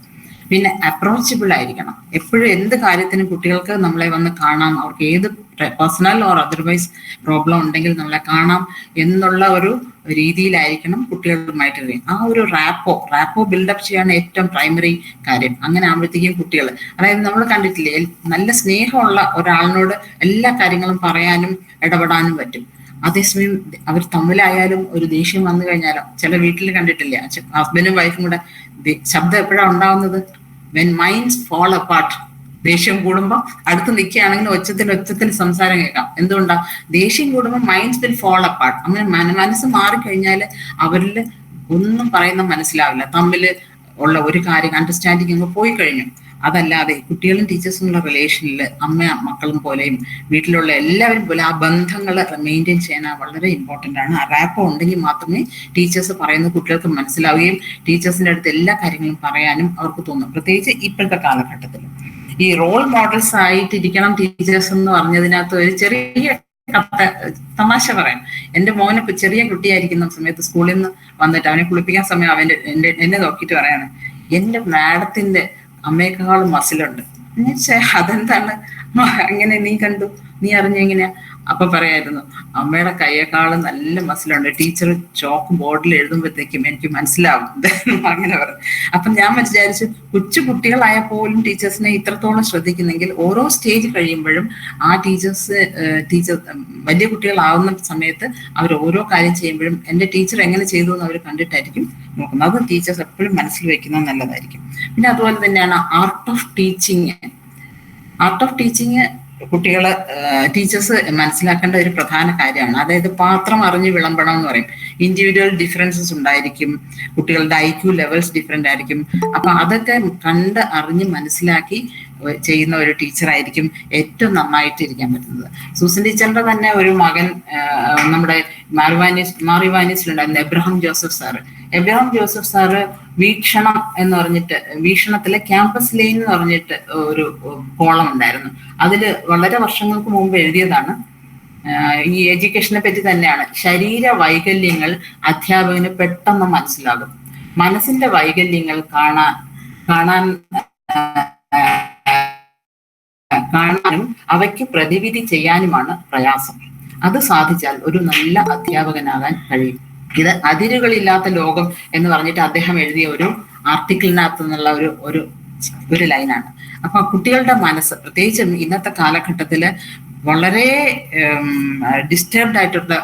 പിന്നെ അപ്രോച്ചബിൾ ആയിരിക്കണം. എപ്പോഴും എന്ത് കാര്യത്തിനും കുട്ടികൾക്ക് നമ്മളെ വന്ന് കാണാം, അവർക്ക് ഏത് പേഴ്സണൽ ഓർ അതർവൈസ് പ്രോബ്ലം ഉണ്ടെങ്കിൽ നമ്മളെ കാണാം എന്നുള്ള ഒരു രീതിയിലായിരിക്കണം കുട്ടികളുമായിട്ട്. ആ ഒരു റാപ്പോ ബിൽഡപ്പ് ചെയ്യാൻ ഏറ്റവും പ്രൈമറി കാര്യം. അങ്ങനെ ആകുമ്പോഴത്തേക്കും കുട്ടികൾ, അതായത് നമ്മൾ കണ്ടിട്ടില്ലേ, നല്ല സ്നേഹമുള്ള ഒരാളിനോട് എല്ലാ കാര്യങ്ങളും പറയാനും ഇടപെടാനും പറ്റും. അതേസമയം അവർ തമ്മിലായാലും ഒരു ദേഷ്യം വന്നു കഴിഞ്ഞാലോ, ചില വീട്ടിൽ കണ്ടിട്ടില്ലേ, ഹസ്ബൻഡും വൈഫും കൂടെ ശബ്ദം എപ്പോഴാണ് ഉണ്ടാവുന്നത്? When minds fall apart. ദേഷ്യം കൂടുമ്പോൾ അടുത്ത് നിൽക്കുകയാണെങ്കിൽ ഒച്ചത്തിൽ സംസാരം കേൾക്കാം. എന്തുകൊണ്ടാ? ദേഷ്യം കൂടുമ്പോൾ മൈൻഡ്സ് വിൽ ഫോൾ അപ്പാർട്ട്. അങ്ങനെ മനസ്സ് മാറിക്കഴിഞ്ഞാൽ അവരിൽ ഒന്നും പറയുന്ന മനസ്സിലാവില്ല. തമ്മിൽ ഉള്ള ഒരു കാര്യം അണ്ടർസ്റ്റാൻഡിങ് അങ്ങ് പോയി കഴിഞ്ഞു. അതല്ലാതെ കുട്ടികളും ടീച്ചേഴ്സുമുള്ള റിലേഷനിൽ അമ്മയും മക്കളും പോലെയും വീട്ടിലുള്ള എല്ലാവരും പോലെ ആ ബന്ധങ്ങൾ മെയിൻറ്റെയിൻ ചെയ്യാൻ വളരെ ഇമ്പോർട്ടൻ്റ് ആണ്. ആ റാപ്പോ ഉണ്ടെങ്കിൽ മാത്രമേ ടീച്ചേഴ്സ് പറയുന്നത് കുട്ടികൾക്ക് മനസ്സിലാവുകയും ടീച്ചേഴ്സിൻ്റെ അടുത്ത് എല്ലാ കാര്യങ്ങളും പറയാനും അവർക്ക് തോന്നും. പ്രത്യേകിച്ച് ഇപ്പോഴത്തെ കാലഘട്ടത്തിൽ ഈ റോൾ മോഡൽസ് ആയിട്ടിരിക്കണം ടീച്ചേഴ്സ് എന്ന് പറഞ്ഞതിനകത്ത് ഒരു ചെറിയ തമാശ പറയാം. എൻ്റെ മോനെ ചെറിയ കുട്ടിയായിരിക്കുന്ന സമയത്ത് സ്കൂളിൽ നിന്ന് വന്നിട്ട് അവനെ കുളിപ്പിക്കാൻ സമയം എന്നെ നോക്കിയിട്ട് പറയാണ്, എൻ്റെ മാഡത്തിന്റെ അമ്മയെക്കാളും മസിലുണ്ട്. അതെന്താണ് അങ്ങനെ നീ കണ്ടു? നീ അറിഞ്ഞെങ്ങനെയാ? അപ്പൊ പറയായിരുന്നു, അമ്മയുടെ കയ്യേക്കാളും നല്ല മസിലുണ്ട്, ടീച്ചർ ചോക്ക് ബോർഡിൽ എഴുതുമ്പോഴത്തേക്കും എനിക്ക് മനസ്സിലാവും അങ്ങനെ പറഞ്ഞു. അപ്പൊ ഞാൻ വിചാരിച്ചു, കൊച്ചു കുട്ടികളായ പോലും ടീച്ചേഴ്സിനെ ഇത്രത്തോളം ശ്രദ്ധിക്കുന്നെങ്കിൽ ഓരോ സ്റ്റേജ് കഴിയുമ്പോഴും ആ ടീച്ചർ വലിയ കുട്ടികളാവുന്ന സമയത്ത് അവർ ഓരോ കാര്യം ചെയ്യുമ്പോഴും എൻ്റെ ടീച്ചർ എങ്ങനെ ചെയ്തു എന്ന് അവർ കണ്ടിട്ടായിരിക്കും നോക്കുന്നത്. അത് ടീച്ചേഴ്സ് എപ്പോഴും മനസ്സിൽ വെക്കുന്നത് നല്ലതായിരിക്കും. പിന്നെ അതുപോലെ തന്നെയാണ് art of teaching. Art of teaching കുട്ടികള് ടീച്ചേഴ്സ് മനസ്സിലാക്കേണ്ട ഒരു പ്രധാന കാര്യമാണ്. അതായത് പാത്രം അറിഞ്ഞ് വിളമ്പണം എന്ന് പറയും. ഇൻഡിവിജ്വൽ ഡിഫറൻസസ് ഉണ്ടായിരിക്കും, കുട്ടികളുടെ IQ ലെവൽസ് ഡിഫറെന്റ് ആയിരിക്കും. അപ്പൊ അതൊക്കെ കണ്ട് അറിഞ്ഞ് മനസ്സിലാക്കി ചെയ്യുന്ന ഒരു ടീച്ചറായിരിക്കും ഏറ്റവും നന്നായിട്ട് ഇരിക്കാൻ പറ്റുന്നത്. സൂസൻ ടീച്ചറിന്റെ തന്നെ ഒരു മകൻ നമ്മുടെ മാറിവാനീസിലുണ്ടായിരുന്ന എബ്രഹാം ജോസഫ് സാറ് വീക്ഷണം എന്ന് പറഞ്ഞിട്ട്, വീക്ഷണത്തിലെ ക്യാമ്പസ് ലൈൻ എന്ന് പറഞ്ഞിട്ട് ഒരു കോളം ഉണ്ടായിരുന്നു. അതില് വളരെ വർഷങ്ങൾക്ക് മുമ്പ് എഴുതിയതാണ്. ഈ എഡ്യൂക്കേഷനെ പറ്റി തന്നെയാണ്. ശരീര വൈകല്യങ്ങൾ അധ്യാപകന് പെട്ടെന്ന് മനസ്സിലാകും. മനസ്സിന്റെ വൈകല്യങ്ങൾ കാണാനും അവയ്ക്ക് പ്രതിവിധി ചെയ്യാനുമാണ് പ്രയാസം. അത് സാധിച്ചാൽ ഒരു നല്ല അധ്യാപകനാകാൻ കഴിയും. ഇത് അതിരുകളില്ലാത്ത ലോകം എന്ന് പറഞ്ഞിട്ട് അദ്ദേഹം എഴുതിയ ഒരു ആർട്ടിക്കിളിനകത്ത് നിന്നുള്ള ഒരു ലൈനാണ്. അപ്പൊ കുട്ടികളുടെ മനസ്സ്, പ്രത്യേകിച്ചും ഇന്നത്തെ കാലഘട്ടത്തില് വളരെ ഡിസ്റ്റർബ്ഡ് ആയിട്ടുള്ള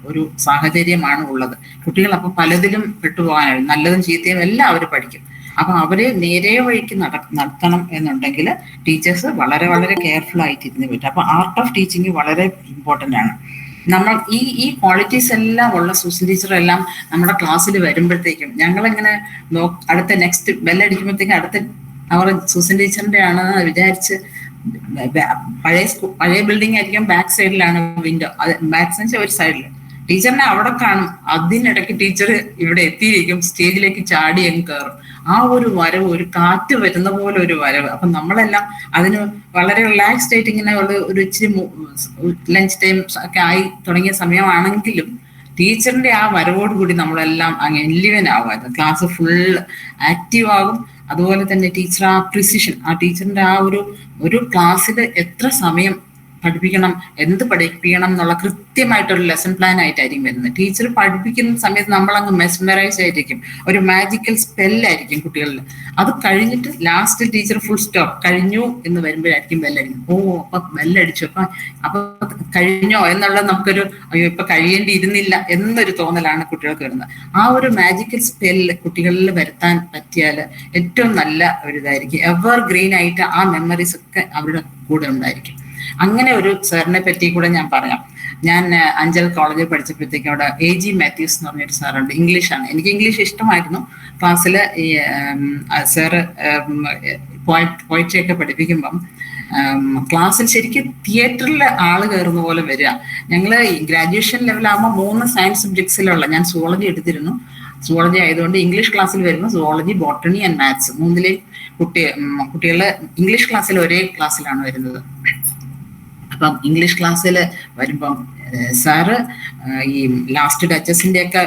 ഒരു സാഹചര്യമാണ് ഉള്ളത്. കുട്ടികൾ അപ്പൊ പലതിലും പെട്ടുപോകാനാണ്. നല്ലതും ചീത്തയും എല്ലാം അവർ പഠിക്കും. അപ്പൊ അവരെ നേരെ വഴിക്ക് നടത്തണം എന്നുണ്ടെങ്കിൽ ടീച്ചേഴ്സ് വളരെ വളരെ കെയർഫുൾ ആയിട്ടിരുന്ന് പറ്റും. അപ്പൊ ആർട്ട് ഓഫ് ടീച്ചിങ് വളരെ ഇമ്പോർട്ടൻ്റ് ആണ്. നമ്മൾ ഈ ക്വാളിറ്റീസ് എല്ലാം ഉള്ള സൂസൻ ടീച്ചറെല്ലാം നമ്മുടെ ക്ലാസ്സിൽ വരുമ്പോഴത്തേക്കും ഞങ്ങളിങ്ങനെ അടുത്ത നെക്സ്റ്റ് ബെല്ലടിക്കുമ്പോഴത്തേക്കും അടുത്ത അവർ സൂസൻ ടീച്ചറിന്റെ ആണെന്ന് വിചാരിച്ച്, പഴയ ബിൽഡിംഗ് ആയിരിക്കും, ബാക്ക് സൈഡിലാണ് വിൻഡോ, ബാക്ക് സൈഡ് ഒരു സൈഡിൽ ടീച്ചറിനെ അവിടെ കാണും. അതിനിടയ്ക്ക് ടീച്ചർ ഇവിടെ എത്തിയിരിക്കും, സ്റ്റേജിലേക്ക് ചാടി അങ്ങ് കയറും. ആ ഒരു വരവ്, ഒരു കാറ്റ് വരുന്ന പോലെ ഒരു വരവ്. അപ്പൊ നമ്മളെല്ലാം അതിന് വളരെ റിലാക്സ്ഡ് ആയിട്ട് ഇങ്ങനെ ഒരു ഇച്ചിരി ലഞ്ച് ടൈം ഒക്കെ ആയി തുടങ്ങിയ സമയമാണെങ്കിലും ടീച്ചറിന്റെ ആ വരവോടുകൂടി നമ്മളെല്ലാം അങ്ങ് എൻലിവൻ ആവുമായിരുന്നു. ക്ലാസ് ഫുൾ ആക്റ്റീവ് ആകും. അതുപോലെ തന്നെ ടീച്ചർ ആ പ്രിസിഷൻ, ആ ടീച്ചറിന്റെ ആ ഒരു ക്ലാസ്സിൽ എത്ര സമയം പഠിപ്പിക്കണം, എന്ത് പഠിപ്പിക്കണം എന്നുള്ള കൃത്യമായിട്ടൊരു ലെസൺ പ്ലാൻ ആയിട്ടായിരിക്കും വരുന്നത്. ടീച്ചർ പഠിപ്പിക്കുന്ന സമയത്ത് നമ്മളങ്ങ് മെസ്മറൈസ് ആയിരിക്കും. ഒരു മാജിക്കൽ സ്പെല്ലായിരിക്കും കുട്ടികളിൽ. അത് കഴിഞ്ഞിട്ട് ലാസ്റ്റ് ടീച്ചർ ഫുൾ സ്റ്റോപ്പ് കഴിഞ്ഞു എന്ന് വരുമ്പോഴായിരിക്കും ബെല്ലടിക്കും. അപ്പൊ ബെല്ലടിച്ചു, അപ്പൊ കഴിഞ്ഞോ എന്നുള്ളത് നമുക്കൊരു അയ്യോ ഇപ്പൊ കഴിയേണ്ടിയിരുന്നില്ല എന്നൊരു തോന്നലാണ് കുട്ടികൾക്ക് വരുന്നത്. ആ ഒരു മാജിക്കൽ സ്പെല്ല് കുട്ടികളിൽ വരുത്താൻ പറ്റിയാൽ ഏറ്റവും നല്ല ഒരു ഇതായിരിക്കും. എവർ ഗ്രീൻ ആയിട്ട് ആ മെമ്മറീസ് ഒക്കെ അവരുടെ കൂടെ ഉണ്ടായിരിക്കും. അങ്ങനെ ഒരു സാറിനെ പറ്റി കൂടെ ഞാൻ പറയാം. ഞാൻ അഞ്ചൽ കോളേജിൽ പഠിച്ചപ്പോഴത്തേക്കും അവിടെ AG മാത്യൂസ് എന്ന് പറഞ്ഞൊരു സാറുണ്ട്. ഇംഗ്ലീഷാണ്. എനിക്ക് ഇംഗ്ലീഷ് ഇഷ്ടമായിരുന്നു. ക്ലാസ്സിൽ ഈ സാറ് പോയിട്രി ഒക്കെ പഠിപ്പിക്കുമ്പം ക്ലാസ്സിൽ ശരിക്കും തിയേറ്ററിൽ ആള് കയറുന്ന പോലെ വരിക. ഞങ്ങള് ഈ ഗ്രാജുവേഷൻ ലെവലാകുമ്പോൾ 3 സയൻസ് സബ്ജക്ട്സിലുള്ള, ഞാൻ സുവോളജി എടുത്തിരുന്നു. സുവോളജി ആയതുകൊണ്ട് ഇംഗ്ലീഷ് ക്ലാസ്സിൽ വരുമ്പോൾ സുവോളജി, ബോട്ടണി ആൻഡ് മാത്സ് മൂന്നിലെയും കുട്ടികള് ഇംഗ്ലീഷ് ക്ലാസ്സിൽ ഒരേ ക്ലാസ്സിലാണ് വരുന്നത്. അപ്പം ഇംഗ്ലീഷ് ക്ലാസ്സിൽ വരുമ്പം സാറ് ഈ ലാസ്റ്റ് ഡച്ചസിന്റെ ഒക്കെ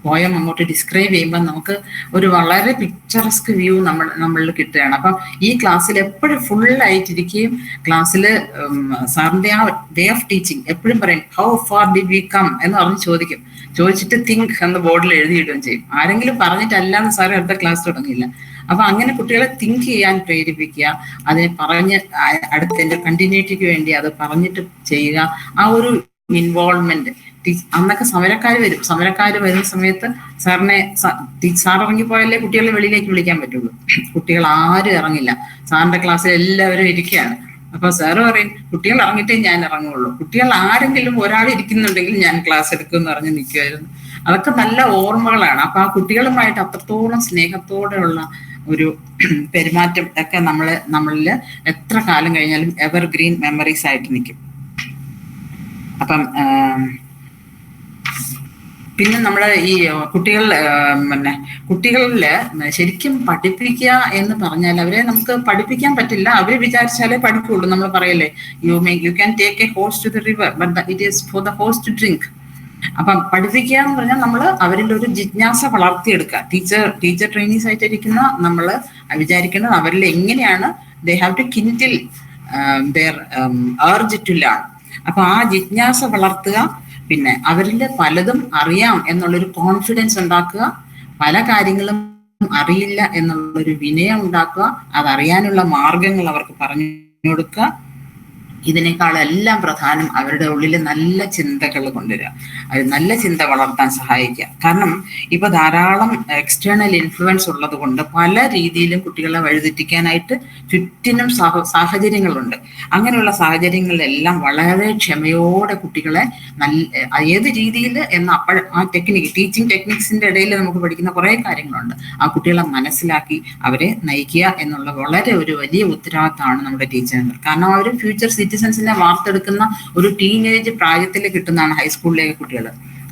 പോയം അങ്ങോട്ട് ഡിസ്ക്രൈബ് ചെയ്യുമ്പോൾ നമുക്ക് ഒരു വളരെ പിക്ചറസ്ക് വ്യൂ നമ്മളിൽ കിട്ടുകയാണ്. അപ്പം ഈ ക്ലാസ്സിൽ എപ്പോഴും ഫുൾ ആയിട്ടിരിക്കുകയും ക്ലാസ്സിൽ സാറിന്റെ ആ വേ ഓഫ് ടീച്ചിങ് എപ്പോഴും പറയും, how far did we come എന്ന് പറഞ്ഞ് ചോദിച്ചിട്ട് തിങ്ക് എന്ന് ബോർഡിൽ എഴുതിയിടുകയും ചെയ്യും. ആരെങ്കിലും പറഞ്ഞിട്ടല്ലാന്ന് സാറ് അടുത്ത ക്ലാസ് തുടങ്ങിയില്ല. അപ്പൊ അങ്ങനെ കുട്ടികളെ തിങ്ക് ചെയ്യാൻ പ്രേരിപ്പിക്കുക, അതിനെ പറഞ്ഞ് അടുത്തതിന്റെ കണ്ടിന്യൂറ്റിക്ക് വേണ്ടി അത് പറഞ്ഞിട്ട് ചെയ്യുക. ആ ഒരു ഇൻവോൾവ്മെന്റ്. അന്നൊക്കെ സമരക്കാർ വരുന്ന സമയത്ത് സാർ ഇറങ്ങിപ്പോയാലേ കുട്ടികളെ വെളിയിലേക്ക് വിളിക്കാൻ പറ്റുള്ളൂ. കുട്ടികൾ ആരും ഇറങ്ങില്ല. സാറിന്റെ ക്ലാസ്സിൽ എല്ലാവരും ഇരിക്കുകയാണ്. അപ്പൊ സാറ് പറയും, കുട്ടികൾ ഇറങ്ങിയിട്ടേ ഞാൻ ഇറങ്ങുള്ളൂ, കുട്ടികൾ ആരെങ്കിലും ഒരാൾ ഇരിക്കുന്നുണ്ടെങ്കിൽ ഞാൻ ക്ലാസ് എടുക്കും എന്ന് പറഞ്ഞ് നിൽക്കുമായിരുന്നു. അതൊക്കെ നല്ല ഓർമ്മകളാണ്. അപ്പൊ ആ കുട്ടികളുമായിട്ട് അത്രത്തോളം സ്നേഹത്തോടെയുള്ള ഒരു പെരുമാറ്റം ഒക്കെ നമ്മളിൽ എത്ര കാലം കഴിഞ്ഞാലും എവർ ഗ്രീൻ മെമ്മറീസ് ആയിട്ട് നിൽക്കും. അപ്പം പിന്നെ നമ്മള് ഈ കുട്ടികളില് ശരിക്കും പഠിപ്പിക്കുക എന്ന് പറഞ്ഞാൽ അവരെ നമുക്ക് പഠിപ്പിക്കാൻ പറ്റില്ല. അവര് വിചാരിച്ചാലേ പഠിക്കുള്ളൂ. നമ്മൾ പറയല്ലേ, you can take a horse to the river but it is for the horse to drink. അപ്പം പഠിപ്പിക്കുക എന്ന് പറഞ്ഞാൽ നമ്മൾ അവരിൽ ഒരു ജിജ്ഞാസ വളർത്തിയെടുക്കുക. ടീച്ചർ ട്രെയിനീസ് ആയിട്ടിരിക്കുന്ന നമ്മൾ വിചാരിക്കുന്നത് അവരിൽ എങ്ങനെയാണ് they have to kindle their urge to learn. അപ്പൊ ആ ജിജ്ഞാസ വളർത്തുക, പിന്നെ അവരിൽ പലതും അറിയാം എന്നുള്ളൊരു കോൺഫിഡൻസ് ഉണ്ടാക്കുക, പല കാര്യങ്ങളും അറിയില്ല എന്നുള്ളൊരു വിനയം ഉണ്ടാക്കുക, അതറിയാനുള്ള മാർഗങ്ങൾ അവർക്ക് പറഞ്ഞു കൊടുക്കുക. ഇതിനേക്കാളെല്ലാം പ്രധാനം അവരുടെ ഉള്ളിൽ നല്ല ചിന്തകൾ കൊണ്ടുവരിക, അത് നല്ല ചിന്ത വളർത്താൻ സഹായിക്കുക. കാരണം ഇപ്പൊ ധാരാളം എക്സ്റ്റേണൽ ഇൻഫ്ലുവൻസ് ഉള്ളത് കൊണ്ട് പല രീതിയിലും കുട്ടികളെ വഴിതെറ്റിക്കാനായിട്ട് ചുറ്റിനും സാഹചര്യങ്ങളുണ്ട്. അങ്ങനെയുള്ള സാഹചര്യങ്ങളിലെല്ലാം വളരെ ക്ഷമയോടെ കുട്ടികളെ ഏത് രീതിയിൽ എന്ന ആ ടീച്ചിങ് ടെക്നിക്സിന്റെ ഇടയിൽ നമുക്ക് പഠിക്കുന്ന കുറെ കാര്യങ്ങളുണ്ട്. ആ കുട്ടികളെ മനസ്സിലാക്കി അവരെ നയിക്കുക എന്നുള്ള വളരെ ഒരു വലിയ ഉത്തരവാദിത്തമാണ് നമ്മുടെ ടീച്ചറിന്. കാരണം അവർ ഫ്യൂച്ചർ സിറ്റിസൺസിനെ വാർത്തെടുക്കുന്ന ഒരു ടീനേജ് പ്രായത്തിൽ കിട്ടുന്നതാണ് ഹൈസ്കൂളിലേക്ക് കുട്ടികൾ.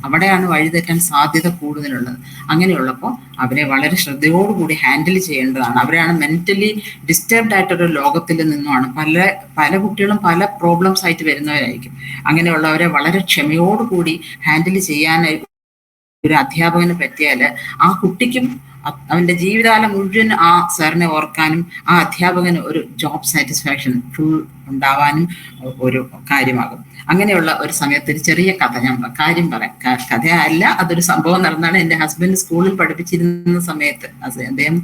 അവിടെയാണ് വഴിതെറ്റാൻ സാധ്യത കൂടുതലുള്ളത്. അങ്ങനെയുള്ളപ്പോൾ അവരെ വളരെ ശ്രദ്ധയോടുകൂടി ഹാൻഡിൽ ചെയ്യേണ്ടതാണ്. അവരെയാണ് മെന്റലി ഡിസ്റ്റർബ്ഡ് ആയിട്ടൊരു ലോകത്തിൽ നിന്നുമാണ് പല കുട്ടികളും പല പ്രോബ്ലംസ് ആയിട്ട് വരുന്നവരായിരിക്കും. അങ്ങനെയുള്ളവരെ വളരെ ക്ഷമയോടുകൂടി ഹാൻഡിൽ ചെയ്യാനായി ഒരു അധ്യാപകന് പറ്റിയാൽ ആ കുട്ടിക്കും അവന്റെ ജീവിതകാലം മുഴുവൻ ആ സാറിനെ ഓർക്കാനും ആ അധ്യാപകന് ഒരു ജോബ് സാറ്റിസ്ഫാക്ഷൻ ഫുൾ ഉണ്ടാവാനും ഒരു കാര്യമാകും. അങ്ങനെയുള്ള ഒരു സമയത്ത് ഒരു ചെറിയ കഥ ഞാൻ കാര്യം പറയാം. കഥയല്ല, അതൊരു സംഭവം നടന്നാണ്. എൻ്റെ ഹസ്ബൻഡ് സ്കൂളിൽ പഠിപ്പിച്ചിരുന്ന സമയത്ത് അദ്ദേഹം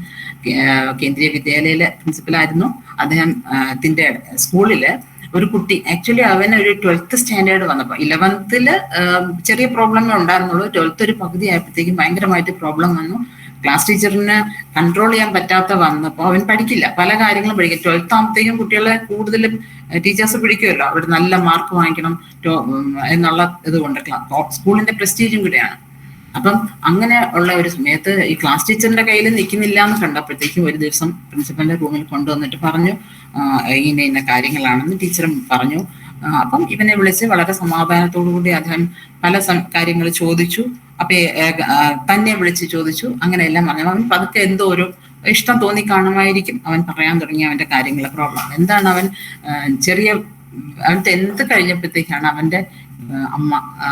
കേന്ദ്രീയ വിദ്യാലയയിലെ പ്രിൻസിപ്പലായിരുന്നു. അദ്ദേഹത്തിന്റെ സ്കൂളില് ഒരു കുട്ടി, ആക്ച്വലി അവന് ഒരു 12th സ്റ്റാൻഡേർഡ് വന്നപ്പോൾ 11th ചെറിയ പ്രോബ്ലമേ ഉണ്ടായിരുന്നുള്ളൂ. 12th ഒരു പകുതി ആയപ്പോഴത്തേക്കും ഭയങ്കരമായിട്ട് പ്രോബ്ലം വന്നു. ക്ലാസ് ടീച്ചറിന് കൺട്രോൾ ചെയ്യാൻ പറ്റാത്ത വന്നപ്പോൾ അവൻ പഠിക്കില്ല, പല കാര്യങ്ങളും പഠിക്കും. 12th ആകുമ്പോഴത്തേക്കും കുട്ടികളെ കൂടുതലും ടീച്ചേഴ്സ് പിടിക്കുമല്ലോ, അവിടെ നല്ല മാർക്ക് വാങ്ങിക്കണം എന്നുള്ള ഇതുകൊണ്ട് സ്കൂളിന്റെ പ്രസ്റ്റീജും കൂടെയാണ്. അപ്പം അങ്ങനെ ഉള്ള ഒരു സമയത്ത് ഈ ക്ലാസ് ടീച്ചറിന്റെ കയ്യിൽ നിൽക്കുന്നില്ല എന്ന് കണ്ടപ്പോഴത്തേക്കും ഒരു ദിവസം പ്രിൻസിപ്പലിന്റെ റൂമിൽ കൊണ്ടുവന്നിട്ട് പറഞ്ഞു, ഇന്ന കാര്യങ്ങളാണെന്ന് ടീച്ചറും പറഞ്ഞു. അപ്പം ഇവനെ വിളിച്ച് വളരെ സമാധാനത്തോടു കൂടി അദ്ദേഹം പല കാര്യങ്ങൾ ചോദിച്ചു. അപ്പൊ തന്നെ വിളിച്ച് ചോദിച്ചു, അങ്ങനെയെല്ലാം പറഞ്ഞു. അവൻ പതുക്കെ എന്തോ ഒരു ഇഷ്ടം തോന്നി കാണുമായിരിക്കും. അവൻ പറയാൻ തുടങ്ങി അവന്റെ കാര്യങ്ങളെ പ്രോബ്ലം എന്താണ്. അവൻ 10th കഴിഞ്ഞപ്പോഴത്തേക്കാണ്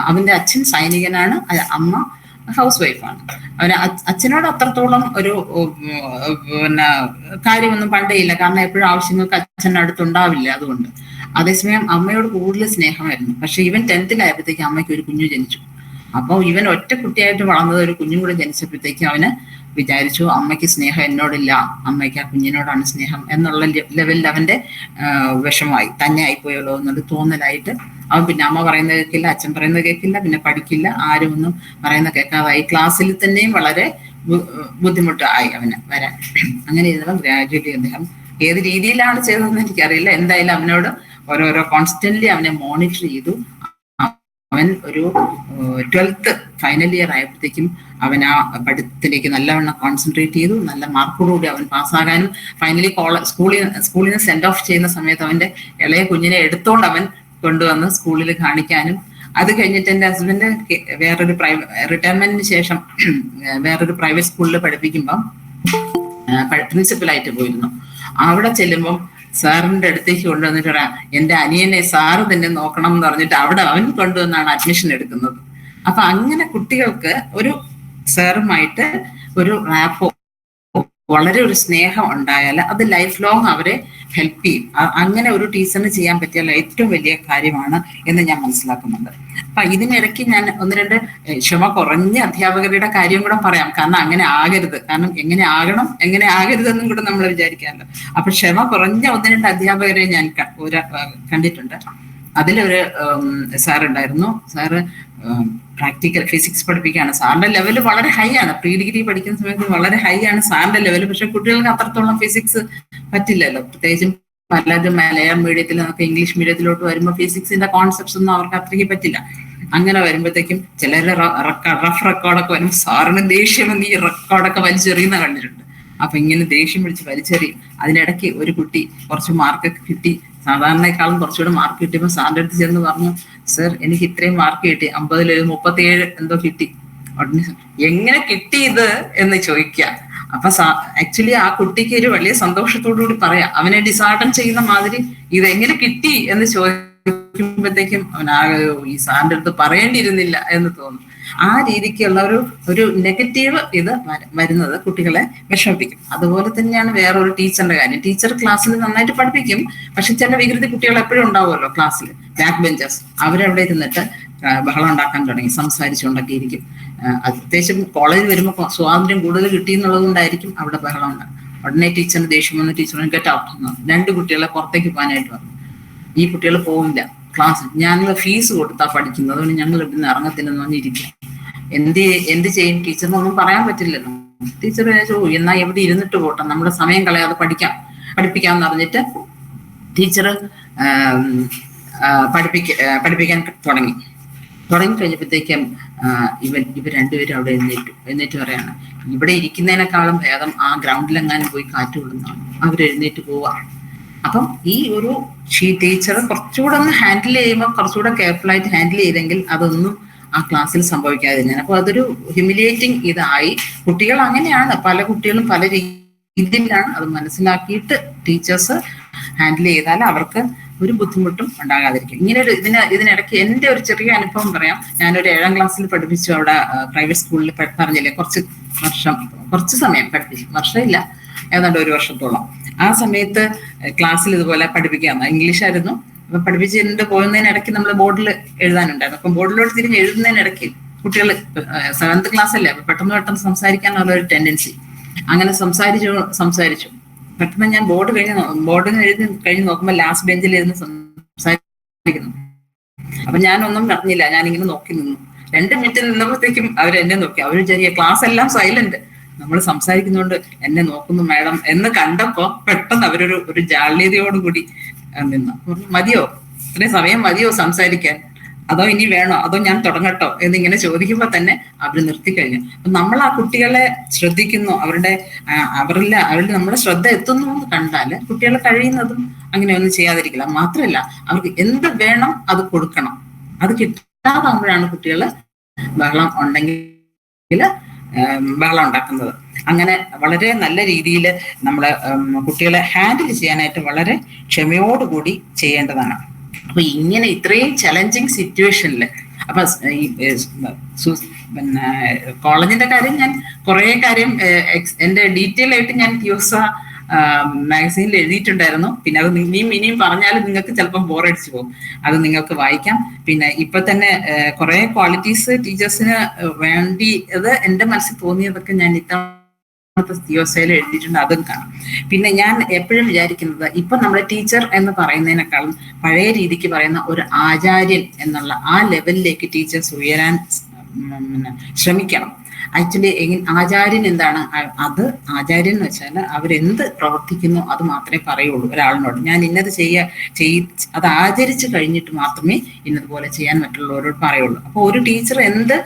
അവന്റെ അച്ഛൻ സൈനികനാണ്, അമ്മ ഹൗസ് വൈഫാണ്. അവന് അച്ഛനോട് അത്രത്തോളം ഒരു കാര്യമൊന്നും പണ്ടേ ഇല്ല, കാരണം എപ്പോഴും ആവശ്യങ്ങൾക്ക് അച്ഛൻ്റെ അടുത്തുണ്ടാവില്ല. അതുകൊണ്ട് അതേസമയം അമ്മയോട് കൂടുതൽ സ്നേഹമായിരുന്നു. പക്ഷെ ഇവൻ 10th ആയപ്പോഴത്തേക്ക് അമ്മയ്ക്ക് ഒരു കുഞ്ഞു ജനിച്ചു. അപ്പോൾ ഇവൻ ഒറ്റ കുട്ടിയായിട്ട് വളർന്നത് ഒരു കുഞ്ഞും കൂടെ ജനിച്ചപ്പോഴത്തേക്ക് അവന് വിചാരിച്ചു അമ്മയ്ക്ക് സ്നേഹം എന്നോടില്ല, അമ്മയ്ക്ക് ആ കുഞ്ഞിനോടാണ് സ്നേഹം എന്നുള്ള ലെവലിൽ അവന്റെ വിഷമമായി, തന്നെ ആയിപ്പോയല്ലോ എന്നൊരു തോന്നലായിട്ട് അവൻ പിന്നെ അമ്മ പറയുന്നത് കേൾക്കില്ല, അച്ഛൻ പറയുന്നത് കേൾക്കില്ല, പിന്നെ പഠിക്കില്ല, ആരും ഒന്നും പറയുന്നത് കേൾക്കാതായി. ക്ലാസ്സിൽ തന്നെയും വളരെ ബുദ്ധിമുട്ടായി അവന് വരാൻ. അങ്ങനെ ഇരുന്നപ്പോൾ ഗ്രാജുവലി അദ്ദേഹം ഏത് രീതിയിലാണ് ചെയ്തതെന്ന് എനിക്കറിയില്ല. എന്തായാലും അവനോട് ഓരോരോ കോൺസ്റ്റന്റ്ലി അവനെ മോണിറ്റർ ചെയ്തു. അവൻ ഒരു 12th ഫൈനൽ ഇയർ ആയപ്പോഴത്തേക്കും അവൻ ആ പഠിത്തത്തിലേക്ക് നല്ലവണ്ണം കോൺസെൻട്രേറ്റ് ചെയ്തു. നല്ല മാർക്കോടുകൂടി അവൻ പാസ്സാകാനും ഫൈനലി സ്കൂളിൽ നിന്ന് സെൻഡ് ഓഫ് ചെയ്യുന്ന സമയത്ത് അവന്റെ ഇളയ കുഞ്ഞിനെ എടുത്തോണ്ട് അവൻ കൊണ്ടുവന്ന് സ്കൂളിൽ കാണിക്കാനും. അത് കഴിഞ്ഞിട്ട് എൻ്റെ ഹസ്ബൻഡ് വേറൊരു റിട്ടയർമെന്റിന് ശേഷം വേറൊരു പ്രൈവറ്റ് സ്കൂളിൽ പഠിപ്പിക്കുമ്പം പ്രിൻസിപ്പലായിട്ട് പോയിരുന്നു. അവിടെ ചെല്ലുമ്പം സാറിന്റെ അടുത്തേക്ക് കൊണ്ടുവന്നിട്ട് എന്റെ അനിയനെ സാറ് തന്നെ നോക്കണം എന്ന് പറഞ്ഞിട്ട് അവിടെ അവൻ കൊണ്ടുവന്നാണ് അഡ്മിഷൻ എടുക്കുന്നത്. അപ്പൊ അങ്ങനെ കുട്ടികൾക്ക് ഒരു സാറുമായിട്ട് ഒരു റാപ്പോ, വളരെ ഒരു സ്നേഹം ഉണ്ടായാൽ അത് ലൈഫ് ലോങ് അവരെ ഹെൽപ്പ് ചെയ്യും. അങ്ങനെ ഒരു ടീച്ചറിന് ചെയ്യാൻ പറ്റിയാൽ ഏറ്റവും വലിയ കാര്യമാണ് എന്ന് ഞാൻ മനസ്സിലാക്കുന്നുണ്ട്. അപ്പൊ ഇതിനിടയ്ക്ക് ഞാൻ 1-2 ക്ഷമ കുറഞ്ഞ അധ്യാപകരുടെ കാര്യം കൂടെ പറയാം. കാരണം അങ്ങനെ ആകരുത്, കാരണം എങ്ങനെ ആകണം എങ്ങനെ ആകരുതെന്നും കൂടെ നമ്മൾ വിചാരിക്കാമല്ലോ. അപ്പൊ ക്ഷമ കുറഞ്ഞ 1-2 അധ്യാപകരെ ഞാൻ കണ്ടിട്ടുണ്ട്. അതിലൊരു സാറുണ്ടായിരുന്നു. സാറ് പ്രാക്ടിക്കൽ ഫിസിക്സ് പഠിപ്പിക്കുകയാണ്. സാറിന്റെ ലെവൽ വളരെ ഹൈ ആണ്. പ്രീ ഡിഗ്രി പഠിക്കുന്ന സമയത്ത് വളരെ ഹൈ ആണ് സാറിന്റെ ലെവൽ. പക്ഷെ കുട്ടികൾക്ക് അത്രത്തോളം ഫിസിക്സ് പറ്റില്ലല്ലോ. പ്രത്യേകിച്ചും പലരും മലയാളം മീഡിയത്തിൽ നിന്നൊക്കെ ഇംഗ്ലീഷ് മീഡിയത്തിലോട്ട് വരുമ്പോൾ ഫിസിക്സിന്റെ കോൺസെപ്റ്റ്സ് ഒന്നും അവർക്ക് അത്രയ്ക്ക് പറ്റില്ല. അങ്ങനെ വരുമ്പോഴത്തേക്കും ചിലരുടെ റഫ് റെക്കോർഡൊക്കെ വരുമ്പോൾ സാറിന് ദേഷ്യം വന്ന് ഈ റെക്കോർഡൊക്കെ വലിച്ചെറിയുന്ന കണ്ടിട്ടുണ്ട്. അപ്പൊ ഇങ്ങനെ ദേഷ്യം പിടിച്ച് വലിച്ചെറിയും. അതിനിടയ്ക്ക് ഒരു കുട്ടി കുറച്ച് മാർക്കൊക്കെ കിട്ടി, സാധാരണക്കാളും കുറച്ചുകൂടെ മാർക്ക് കിട്ടിയപ്പോൾ സാറിന്റെ അടുത്ത് ചെന്ന് പറഞ്ഞു, സർ എനിക്ക് ഇത്രയും മാർക്ക് കിട്ടി, 50-ൽ 37 എന്തോ കിട്ടി. എങ്ങനെ കിട്ടി ഇത് എന്ന് ചോദിക്കുക. അപ്പൊ ആക്ച്വലി ആ കുട്ടിക്ക് ഒരു വലിയ സന്തോഷത്തോടു കൂടി പറയാം, അവനെ ഡിസാർട്ടൺ ചെയ്യുന്ന മാതിരി ഇതെങ്ങനെ കിട്ടി എന്ന് ചോദിക്കുമ്പോഴത്തേക്കും അവനാകെ ഈ സാറിന്റെ അടുത്ത് പറയേണ്ടിയിരുന്നില്ല എന്ന് തോന്നും. ആ രീതിക്കുള്ള ഒരു നെഗറ്റീവ് ഇത് വരുന്നത് കുട്ടികളെ വിഷമിപ്പിക്കും. അതുപോലെ തന്നെയാണ് വേറൊരു ടീച്ചറിന്റെ കാര്യം. ടീച്ചർ ക്ലാസ്സിൽ നന്നായിട്ട് പഠിപ്പിക്കും, പക്ഷെ ചില വികൃതി കുട്ടികൾ എപ്പോഴും ഉണ്ടാവുമല്ലോ ക്ലാസ്സിൽ, ബാക്ക് ബെഞ്ചേഴ്സ്. അവരവിടെ ഇരുന്നിട്ട് ബഹളം ഉണ്ടാക്കാൻ തുടങ്ങി, സംസാരിച്ചുകൊണ്ടൊക്കെ ഇരിക്കും. പ്രത്യേകിച്ചും കോളേജിൽ വരുമ്പോൾ സ്വാതന്ത്ര്യം കൂടുതൽ കിട്ടിയെന്നുള്ളത് കൊണ്ടായിരിക്കും അവിടെ ബഹളം ഉണ്ടാകും. ഉടനെ ടീച്ചറിന് ദേഷ്യം വന്ന് ടീച്ചറിന് ഗെറ്റ് ഔട്ട് എന്ന് 2 കുട്ടികളെ പുറത്തേക്ക് പോകാനായിട്ട് പറഞ്ഞു. ഈ കുട്ടികൾ പോവില്ല ക്ലാസ്, ഞങ്ങൾ ഫീസ് കൊടുത്താ പഠിക്കുന്നത്, അതുകൊണ്ട് ഞങ്ങൾ ഇവിടുന്ന് ഇറങ്ങത്തില്ലെന്ന് പറഞ്ഞിരിക്കുക. എന്ത് ചെയ്യും? ടീച്ചറിനൊന്നും പറയാൻ പറ്റില്ലല്ലോ. ടീച്ചർ എന്നാ എവിടെ ഇരുന്നിട്ട് പോട്ടെ, നമ്മുടെ സമയം കളയാതെ പഠിപ്പിക്കാന്ന് പറഞ്ഞിട്ട് ടീച്ചർ പഠിപ്പിക്കാൻ തുടങ്ങിക്കഴിഞ്ഞപ്പോഴത്തേക്കും ഇവർ രണ്ടുപേരും അവിടെ എഴുന്നേറ്റ് പറയാണ്, ഇവിടെ ഇരിക്കുന്നതിനേക്കാളും ഭേദം ആ ഗ്രൗണ്ടിലെങ്ങാനും പോയി കാറ്റ് കൊള്ളുന്നതാണ്. അവരെഴുന്നേറ്റ് പോവാ. അപ്പം ഈ ഒരു ടീച്ചർ കുറച്ചുകൂടെ ഒന്ന് ഹാൻഡിൽ ചെയ്യുമ്പോൾ, കുറച്ചുകൂടെ കെയർഫുൾ ആയിട്ട് ഹാൻഡിൽ ചെയ്തെങ്കിൽ അതൊന്നും ആ ക്ലാസ്സിൽ സംഭവിക്കാതിരുന്നത്. അപ്പൊ അതൊരു ഹ്യൂമിലിയേറ്റിംഗ് ഇതായി. കുട്ടികൾ അങ്ങനെയാണ്, പല കുട്ടികളും പല രീതിയിലാണ്. അത് മനസ്സിലാക്കിയിട്ട് ടീച്ചേഴ്സ് ഹാൻഡിൽ ചെയ്താൽ അവർക്ക് ഒരു ബുദ്ധിമുട്ടും ഉണ്ടാകാതിരിക്കും. ഇങ്ങനെ ഇതിനിടയ്ക്ക് എൻ്റെ ഒരു ചെറിയ അനുഭവം പറയാം. ഞാനൊരു 7ാം ക്ലാസ്സിൽ പഠിപ്പിച്ചു. അവിടെ പ്രൈവറ്റ് സ്കൂളിൽ പറഞ്ഞില്ലേ, കുറച്ച് സമയം പഠിപ്പിച്ചു, വർഷമില്ല, ഏതാണ്ട് 1 വർഷത്തോളം. ആ സമയത്ത് ക്ലാസ്സിൽ ഇതുപോലെ പഠിപ്പിക്കാന്ന്, ഇംഗ്ലീഷായിരുന്നു. അപ്പൊ പഠിപ്പിച്ചിട്ട് പോകുന്നതിനിടയ്ക്ക് നമ്മൾ ബോർഡിൽ എഴുതാനുണ്ടായിരുന്നു. അപ്പം ബോർഡിലോട്ട് തിരിഞ്ഞ് എഴുതുന്നതിനിടയ്ക്ക് കുട്ടികൾ 7th ക്ലാസ് അല്ലേ, അപ്പൊ പെട്ടെന്ന് സംസാരിക്കാനുള്ള ഒരു ടെൻഡൻസി. അങ്ങനെ സംസാരിച്ചു. പെട്ടെന്ന് ഞാൻ ബോർഡിന് എഴുതി കഴിഞ്ഞ് നോക്കുമ്പോൾ ലാസ്റ്റ് ബെഞ്ചിൽ ഇരുന്ന് സംസാരിക്കുന്നു. അപ്പൊ ഞാനൊന്നും പറഞ്ഞില്ല, ഞാനിങ്ങനെ നോക്കി നിന്നു. 2 മിനിറ്റ് നിന്നപ്പോഴത്തേക്കും അവരെന്നെ നോക്കി. അവർ വിചാരിക്കുക ക്ലാസ് എല്ലാം സൈലന്റ്, നമ്മൾ സംസാരിക്കുന്നതുകൊണ്ട് എന്നെ നോക്കുന്നു മാഡം എന്ന് കണ്ടപ്പോ പെട്ടെന്ന് അവരൊരു ജാള്യതയോടുകൂടി നിന്നു. മതിയോ, ഇത്രയും സമയം മതിയോ സംസാരിക്കാൻ, അതോ ഇനി വേണോ, അതോ ഞാൻ തുടങ്ങട്ടോ എന്നിങ്ങനെ ചോദിക്കുമ്പോൾ തന്നെ അവർ നിർത്തിക്കഴിഞ്ഞു. അപ്പൊ നമ്മൾ ആ കുട്ടികളെ ശ്രദ്ധിക്കുന്നു, അവരിൽ നമ്മുടെ ശ്രദ്ധ എത്തുന്നു എന്ന് കണ്ടാല് കുട്ടികൾ കഴിയുന്നതും അങ്ങനെയൊന്നും ചെയ്യാതിരിക്കില്ല. മാത്രമല്ല, അവർക്ക് എന്ത് വേണം അത് കൊടുക്കണം. അത് കിട്ടാതാകുമ്പോഴാണ് കുട്ടികൾ ബഹളം ഉണ്ടെങ്കിൽ ബഹളം ഉണ്ടാക്കുന്നത്. അങ്ങനെ വളരെ നല്ല രീതിയിൽ നമ്മള് കുട്ടികളെ ഹാൻഡിൽ ചെയ്യാനായിട്ട് വളരെ ക്ഷമയോടുകൂടി ചെയ്യേണ്ടതാണ്. അപ്പൊ ഇങ്ങനെ ഇത്രയും ചലഞ്ചിങ് സിറ്റുവേഷനിൽ അപ്പൊ പിന്നെ കോളേജിന്റെ കാര്യം ഞാൻ കുറെ കാര്യം എന്റെ ഡീറ്റെയിൽ ആയിട്ട് ഞാൻ തിയോസ മാഗസീനിൽ എഴുതിയിട്ടുണ്ടായിരുന്നു. പിന്നെ അത് ഇനിയും പറഞ്ഞാലും നിങ്ങൾക്ക് ചിലപ്പം ബോറടിച്ചു പോകും. അത് നിങ്ങൾക്ക് വായിക്കാം. പിന്നെ ഇപ്പൊ തന്നെ കുറെ ക്വാളിറ്റീസ് ടീച്ചേഴ്സിന് വേണ്ടിയത് എന്റെ മനസ്സിൽ തോന്നിയതൊക്കെ ഞാൻ തിയോസയിൽ എഴുതിയിട്ടുണ്ട്, അതും കാണാം. പിന്നെ ഞാൻ എപ്പോഴും വിചാരിക്കുന്നത്, ഇപ്പൊ നമ്മുടെ ടീച്ചർ എന്ന് പറയുന്നതിനേക്കാളും പഴയ രീതിക്ക് പറയുന്ന ഒരു ആചാര്യൻ എന്നുള്ള ആ ലെവലിലേക്ക് ടീച്ചേഴ്സ് ഉയരാൻ ശ്രമിക്കണം. ആക്ച്വലി ആചാര്യൻ എന്താണ്? അത് ആചാര്യൻ എന്ന് വെച്ചാൽ അവരെന്ത് പ്രവർത്തിക്കുന്നു അത് മാത്രമേ പറയുള്ളൂ ഒരാളിനോട്. ഞാൻ ഇന്നത് അത് ആചരിച്ചു കഴിഞ്ഞിട്ട് മാത്രമേ ഇന്നതുപോലെ ചെയ്യാൻ മറ്റുള്ളവരോട് പറയുള്ളൂ. അപ്പൊ ഒരു ടീച്ചർ എന്ത്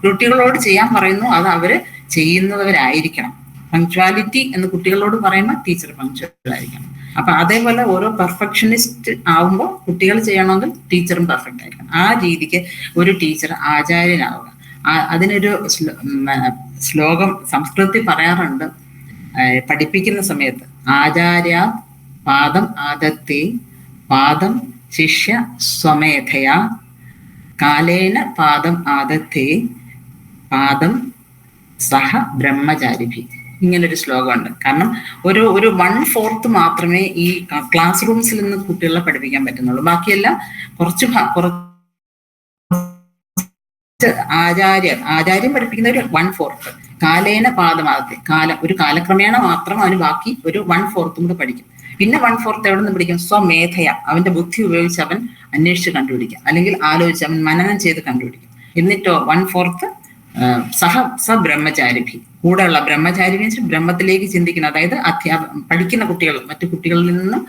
കുട്ടികളോട് ചെയ്യാൻ പറയുന്നു അത് അവര് ചെയ്യുന്നവരായിരിക്കണം. പങ്ക്ച്വാലിറ്റി എന്ന് കുട്ടികളോട് പറയുമ്പോൾ ടീച്ചർ പങ്ക്ച്വൽ ആയിരിക്കണം. അപ്പൊ അതേപോലെ ഓരോ പെർഫെക്ഷനിസ്റ്റ് ആവുമ്പോൾ കുട്ടികൾ ചെയ്യണമെങ്കിൽ ടീച്ചറും പെർഫെക്റ്റ് ആയിരിക്കണം. ആ രീതിക്ക് ഒരു ടീച്ചർ ആചാര്യനാവുക. അതിനൊരു ശ്ലോകം സംസ്കൃതത്തിൽ പറയാറുണ്ട് പഠിപ്പിക്കുന്ന സമയത്ത്, ആചാര്യ പാദം ആദത്തെ പാദം ശിഷ്യ സ്വമേധയാ കാലേന പാദം ആദത്തെ പാദം സഹ ബ്രഹ്മചാരിഭി. ഇങ്ങനൊരു ശ്ലോകമുണ്ട്. കാരണം ഒരു 1/4 മാത്രമേ ഈ ക്ലാസ് റൂംസിൽ നിന്ന് കുട്ടികളെ പഠിപ്പിക്കാൻ പറ്റുന്നുള്ളൂ. ബാക്കിയെല്ലാം കുറച്ച് ആചാര്യം പഠിപ്പിക്കുന്ന ഒരു 1/4, കാലേന പാദമാകത്തെ ഒരു കാലക്രമേണ മാത്രം അവന് ബാക്കി ഒരു 1/4 കൂടെ പഠിക്കും. പിന്നെ 1/4 എവിടെ നിന്ന് പഠിക്കും? സ്വമേധയ, അവന്റെ ബുദ്ധി ഉപയോഗിച്ച് അവൻ അന്വേഷിച്ച് കണ്ടുപിടിക്കും, അല്ലെങ്കിൽ ആലോചിച്ച് അവൻ മനനം ചെയ്ത് കണ്ടുപിടിക്കും. എന്നിട്ടോ 1/4 ബ്രഹ്മചാരിഭി, കൂടെയുള്ള ബ്രഹ്മചാരി വെച്ചാൽ ബ്രഹ്മത്തിലേക്ക് ചിന്തിക്കണം. അതായത് പഠിക്കുന്ന കുട്ടികൾ മറ്റു കുട്ടികളിൽ നിന്നും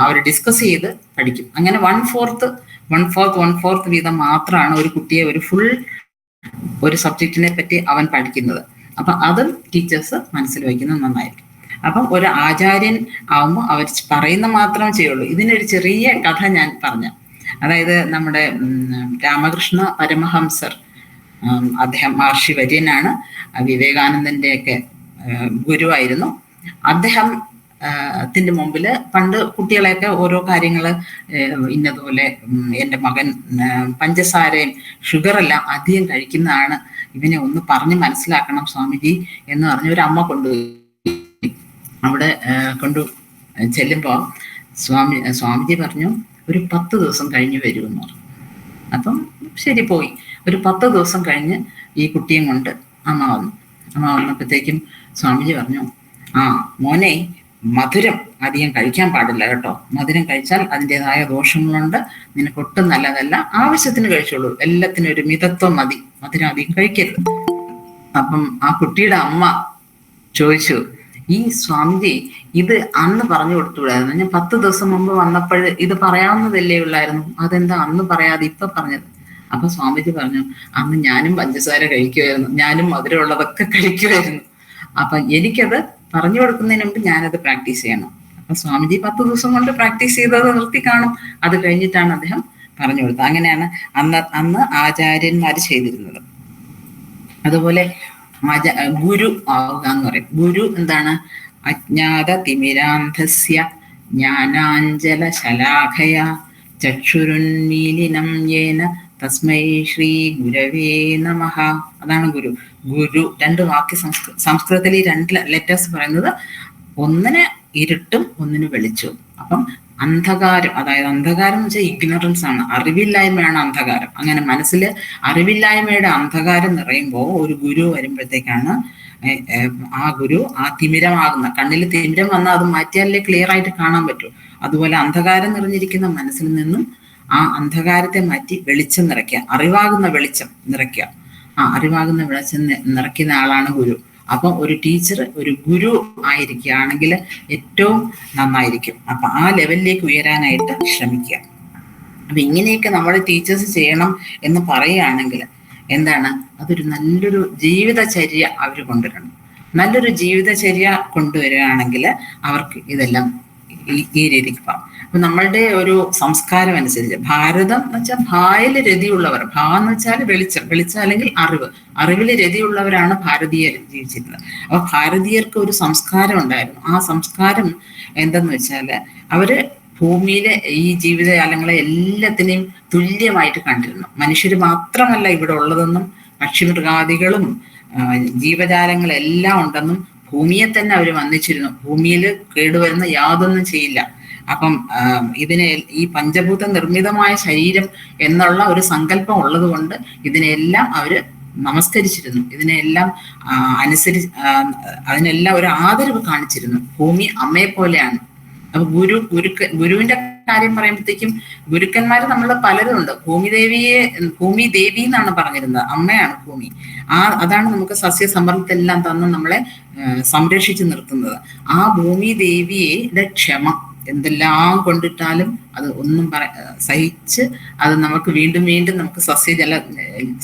അവർ ഡിസ്കസ് ചെയ്ത് പഠിക്കും. അങ്ങനെ 1/4 വീതം മാത്രമാണ് ഒരു കുട്ടിയെ ഒരു ഫുൾ ഒരു സബ്ജക്റ്റിനെ പറ്റി അവൻ പഠിക്കുന്നത്. അപ്പൊ അതും ടീച്ചേഴ്സ് മനസ്സിൽ വയ്ക്കുന്നത് നന്നായിരിക്കും. അപ്പം ഒരു ആചാര്യൻ ആവുമ്പോൾ അവർ പറയുന്ന മാത്രമേ ചെയ്യുള്ളൂ. ഇതിനൊരു ചെറിയ കഥ ഞാൻ പറഞ്ഞ, അതായത് നമ്മുടെ രാമകൃഷ്ണ പരമഹംസർ, അദ്ദേഹം മഹർഷി വര്യനാണ്, വിവേകാനന്ദന്റെ ഒക്കെ ഗുരുവായിരുന്നു. അദ്ദേഹം ത്തിന്റെ മുമ്പില് പണ്ട് കുട്ടികളെയൊക്കെ ഓരോ കാര്യങ്ങള് ഇന്നതുപോലെ എൻ്റെ മകൻ പഞ്ചസാരയും ഷുഗറെല്ലാം അധികം കഴിക്കുന്നതാണ്, ഇവനെ ഒന്ന് പറഞ്ഞ് മനസ്സിലാക്കണം സ്വാമിജി എന്ന് പറഞ്ഞ ഒരു അമ്മ കൊണ്ടുപോയി. അവിടെ ചെല്ലുമ്പോൾ സ്വാമിജി പറഞ്ഞു ഒരു 10 ദിവസം കഴിഞ്ഞ് വരുമെന്ന് പറഞ്ഞു. അപ്പം ശരി പോയി. ഒരു 10 ദിവസം കഴിഞ്ഞ് ഈ കുട്ടിയും കൊണ്ട് അമ്മ വന്നപ്പോഴത്തേക്കും സ്വാമിജി പറഞ്ഞു, ആ മോനെ, മധുരം അധികം കഴിക്കാൻ പാടില്ല കേട്ടോ, മധുരം കഴിച്ചാൽ അതിൻ്റെതായ ദോഷങ്ങളുണ്ട്, നിനക്ക് ഒട്ടും നല്ലതല്ല, ആവശ്യത്തിന് കഴിച്ചോളൂ, എല്ലാത്തിനും ഒരു മിതത്വം മതി, മധുരം അധികം കഴിക്കരുത്. അപ്പം ആ കുട്ടിയുടെ അമ്മ ചോദിച്ചു, ഈ സ്വാമിജി ഇത് അന്ന് പറഞ്ഞു കൊടുത്തുകൂടായിരുന്നു, ഞാൻ 10 ദിവസം മുമ്പ് വന്നപ്പോൾ ഇത് പറയാവുന്നതല്ലേ ഉള്ളായിരുന്നു, അതെന്താ അന്ന് പറയാതെ ഇപ്പൊ പറഞ്ഞത്? അപ്പൊ സ്വാമിജി പറഞ്ഞു, അന്ന് ഞാനും പഞ്ചസാര കഴിക്കുമായിരുന്നു, ഞാനും മധുരമുള്ളതൊക്കെ കഴിക്കുമായിരുന്നു, അപ്പൊ എനിക്കത് പറഞ്ഞു കൊടുക്കുന്നതിന് മുമ്പ് ഞാനത് പ്രാക്ടീസ് ചെയ്യണം. അപ്പൊ സ്വാമിജി 10 ദിവസം കൊണ്ട് പ്രാക്ടീസ് ചെയ്തത് നിർത്തി കാണും, അത് കഴിഞ്ഞിട്ടാണ് അദ്ദേഹം പറഞ്ഞു കൊടുത്തത്. അങ്ങനെയാണ് അന്ന് ആചാര്യന്മാര് ചെയ്തിരുന്നത്. അതുപോലെ ഗുരു ആവുക എന്ന് പറയും. ഗുരു എന്താണ്? അജ്ഞാത തിമിരാന്ധസ്യ ജ്ഞാനാഞ്ജല ശലാഖയ ചക്ഷുരുന്മീലിനം യേന തസ്മൈ ശ്രീ ഗുരവേ നമഃ. അതാണ് ഗുരു. ഗുരു 2 വാക്യ സംസ്കൃതത്തിൽ ഈ 2 ലെറ്റേഴ്സ് പറയുന്നത്, ഒന്നിന് ഇരുട്ടും ഒന്നിന് വെളിച്ചവും. അപ്പം അന്ധകാരം, അതായത് അന്ധകാരം എന്ന് വെച്ചാൽ ഇഗ്നറൻസ് ആണ്, അറിവില്ലായ്മയാണ് അന്ധകാരം. അങ്ങനെ മനസ്സിൽ അറിവില്ലായ്മയുടെ അന്ധകാരം നിറയുമ്പോൾ ഒരു ഗുരു വരുമ്പോഴത്തേക്കാണ് ആ ഗുരു ആ തിമിരമാകുന്ന, കണ്ണിൽ തിമിരം വന്നാൽ അത് മാറ്റിയാലേ ക്ലിയർ ആയിട്ട് കാണാൻ പറ്റൂ. അതുപോലെ അന്ധകാരം നിറഞ്ഞിരിക്കുന്ന മനസ്സിൽ നിന്നും ആ അന്ധകാരത്തെ മാറ്റി വെളിച്ചം നിറയ്ക്കുക, അറിവാകുന്ന വെളിച്ചം നിറയ്ക്കുക. ആ അറിവാകുന്ന വെളിച്ചം നിറയ്ക്കുന്ന ആളാണ് ഗുരു. അപ്പം ഒരു ടീച്ചർ ഒരു ഗുരു ആയിരിക്കുകയാണെങ്കിൽ ഏറ്റവും നന്നായിരിക്കും. അപ്പൊ ആ ലെവലിലേക്ക് ഉയരാനായിട്ട് ശ്രമിക്കുക. അപ്പൊ ഇങ്ങനെയൊക്കെ നമ്മൾ ടീച്ചേഴ്സ് ചെയ്യണം എന്ന് പറയുകയാണെങ്കിൽ എന്താണ്, അതൊരു നല്ലൊരു ജീവിതചര്യ അവർ കൊണ്ടുവരണം. നല്ലൊരു ജീവിതചര്യ കൊണ്ടുവരികയാണെങ്കിൽ അവർക്ക് ഇതെല്ലാം ഈ രീതിക്ക് പോകാം. അപ്പൊ നമ്മളുടെ ഒരു സംസ്കാരം അനുസരിച്ച് ഭാരതം എന്ന് വെച്ചാൽ ഭായിൽ രതിയുള്ളവർ, ഭാ എന്ന് വെച്ചാൽ വെളിച്ചം, വെളിച്ചം അല്ലെങ്കിൽ അറിവിൽ രതിയുള്ളവരാണ് ഭാരതീയർ ജീവിച്ചിരുന്നത്. അപ്പൊ ഭാരതീയർക്ക് ഒരു സംസ്കാരം ഉണ്ടായിരുന്നു. ആ സംസ്കാരം എന്തെന്ന് വെച്ചാല് അവര് ഭൂമിയിലെ ഈ ജീവിതജാലങ്ങളെ എല്ലാത്തിനെയും തുല്യമായിട്ട് കണ്ടിരുന്നു. മനുഷ്യർ മാത്രമല്ല ഇവിടെ ഉള്ളതെന്നും പക്ഷിമൃഗാദികളും ജീവജാലങ്ങളെല്ലാം ഉണ്ടെന്നും ഭൂമിയെ തന്നെ അവർ വന്നിച്ചിരുന്നു. ഭൂമിയിൽ കേടുവരുന്ന യാതൊന്നും ചെയ്യില്ല. അപ്പം ഇതിനെ ഈ പഞ്ചഭൂത നിർമ്മിതമായ ശരീരം എന്നുള്ള ഒരു സങ്കല്പം ഉള്ളത് കൊണ്ട് ഇതിനെല്ലാം അവര് നമസ്കരിച്ചിരുന്നു, ഇതിനെല്ലാം അതിനെല്ലാം ഒരു ആദരവ് കാണിച്ചിരുന്നു. ഭൂമി അമ്മയെ പോലെയാണ്. അപ്പൊ ഗുരുവിന്റെ കാര്യം പറയുമ്പോഴത്തേക്കും ഗുരുക്കന്മാര് നമ്മൾ പലരും ഉണ്ട്. ഭൂമി ദേവി എന്നാണ് പറഞ്ഞിരുന്നത്, അമ്മയാണ് ഭൂമി. അതാണ് നമുക്ക് സസ്യസമ്പത്തെല്ലാം തന്ന് നമ്മളെ സംരക്ഷിച്ചു നിർത്തുന്നത്. ആ ഭൂമി ദേവിയുടെ ക്ഷമ എന്തെല്ലാം കൊണ്ടിട്ടാലും അത് ഒന്നും സഹിച്ച് അത് നമുക്ക് വീണ്ടും വീണ്ടും നമുക്ക്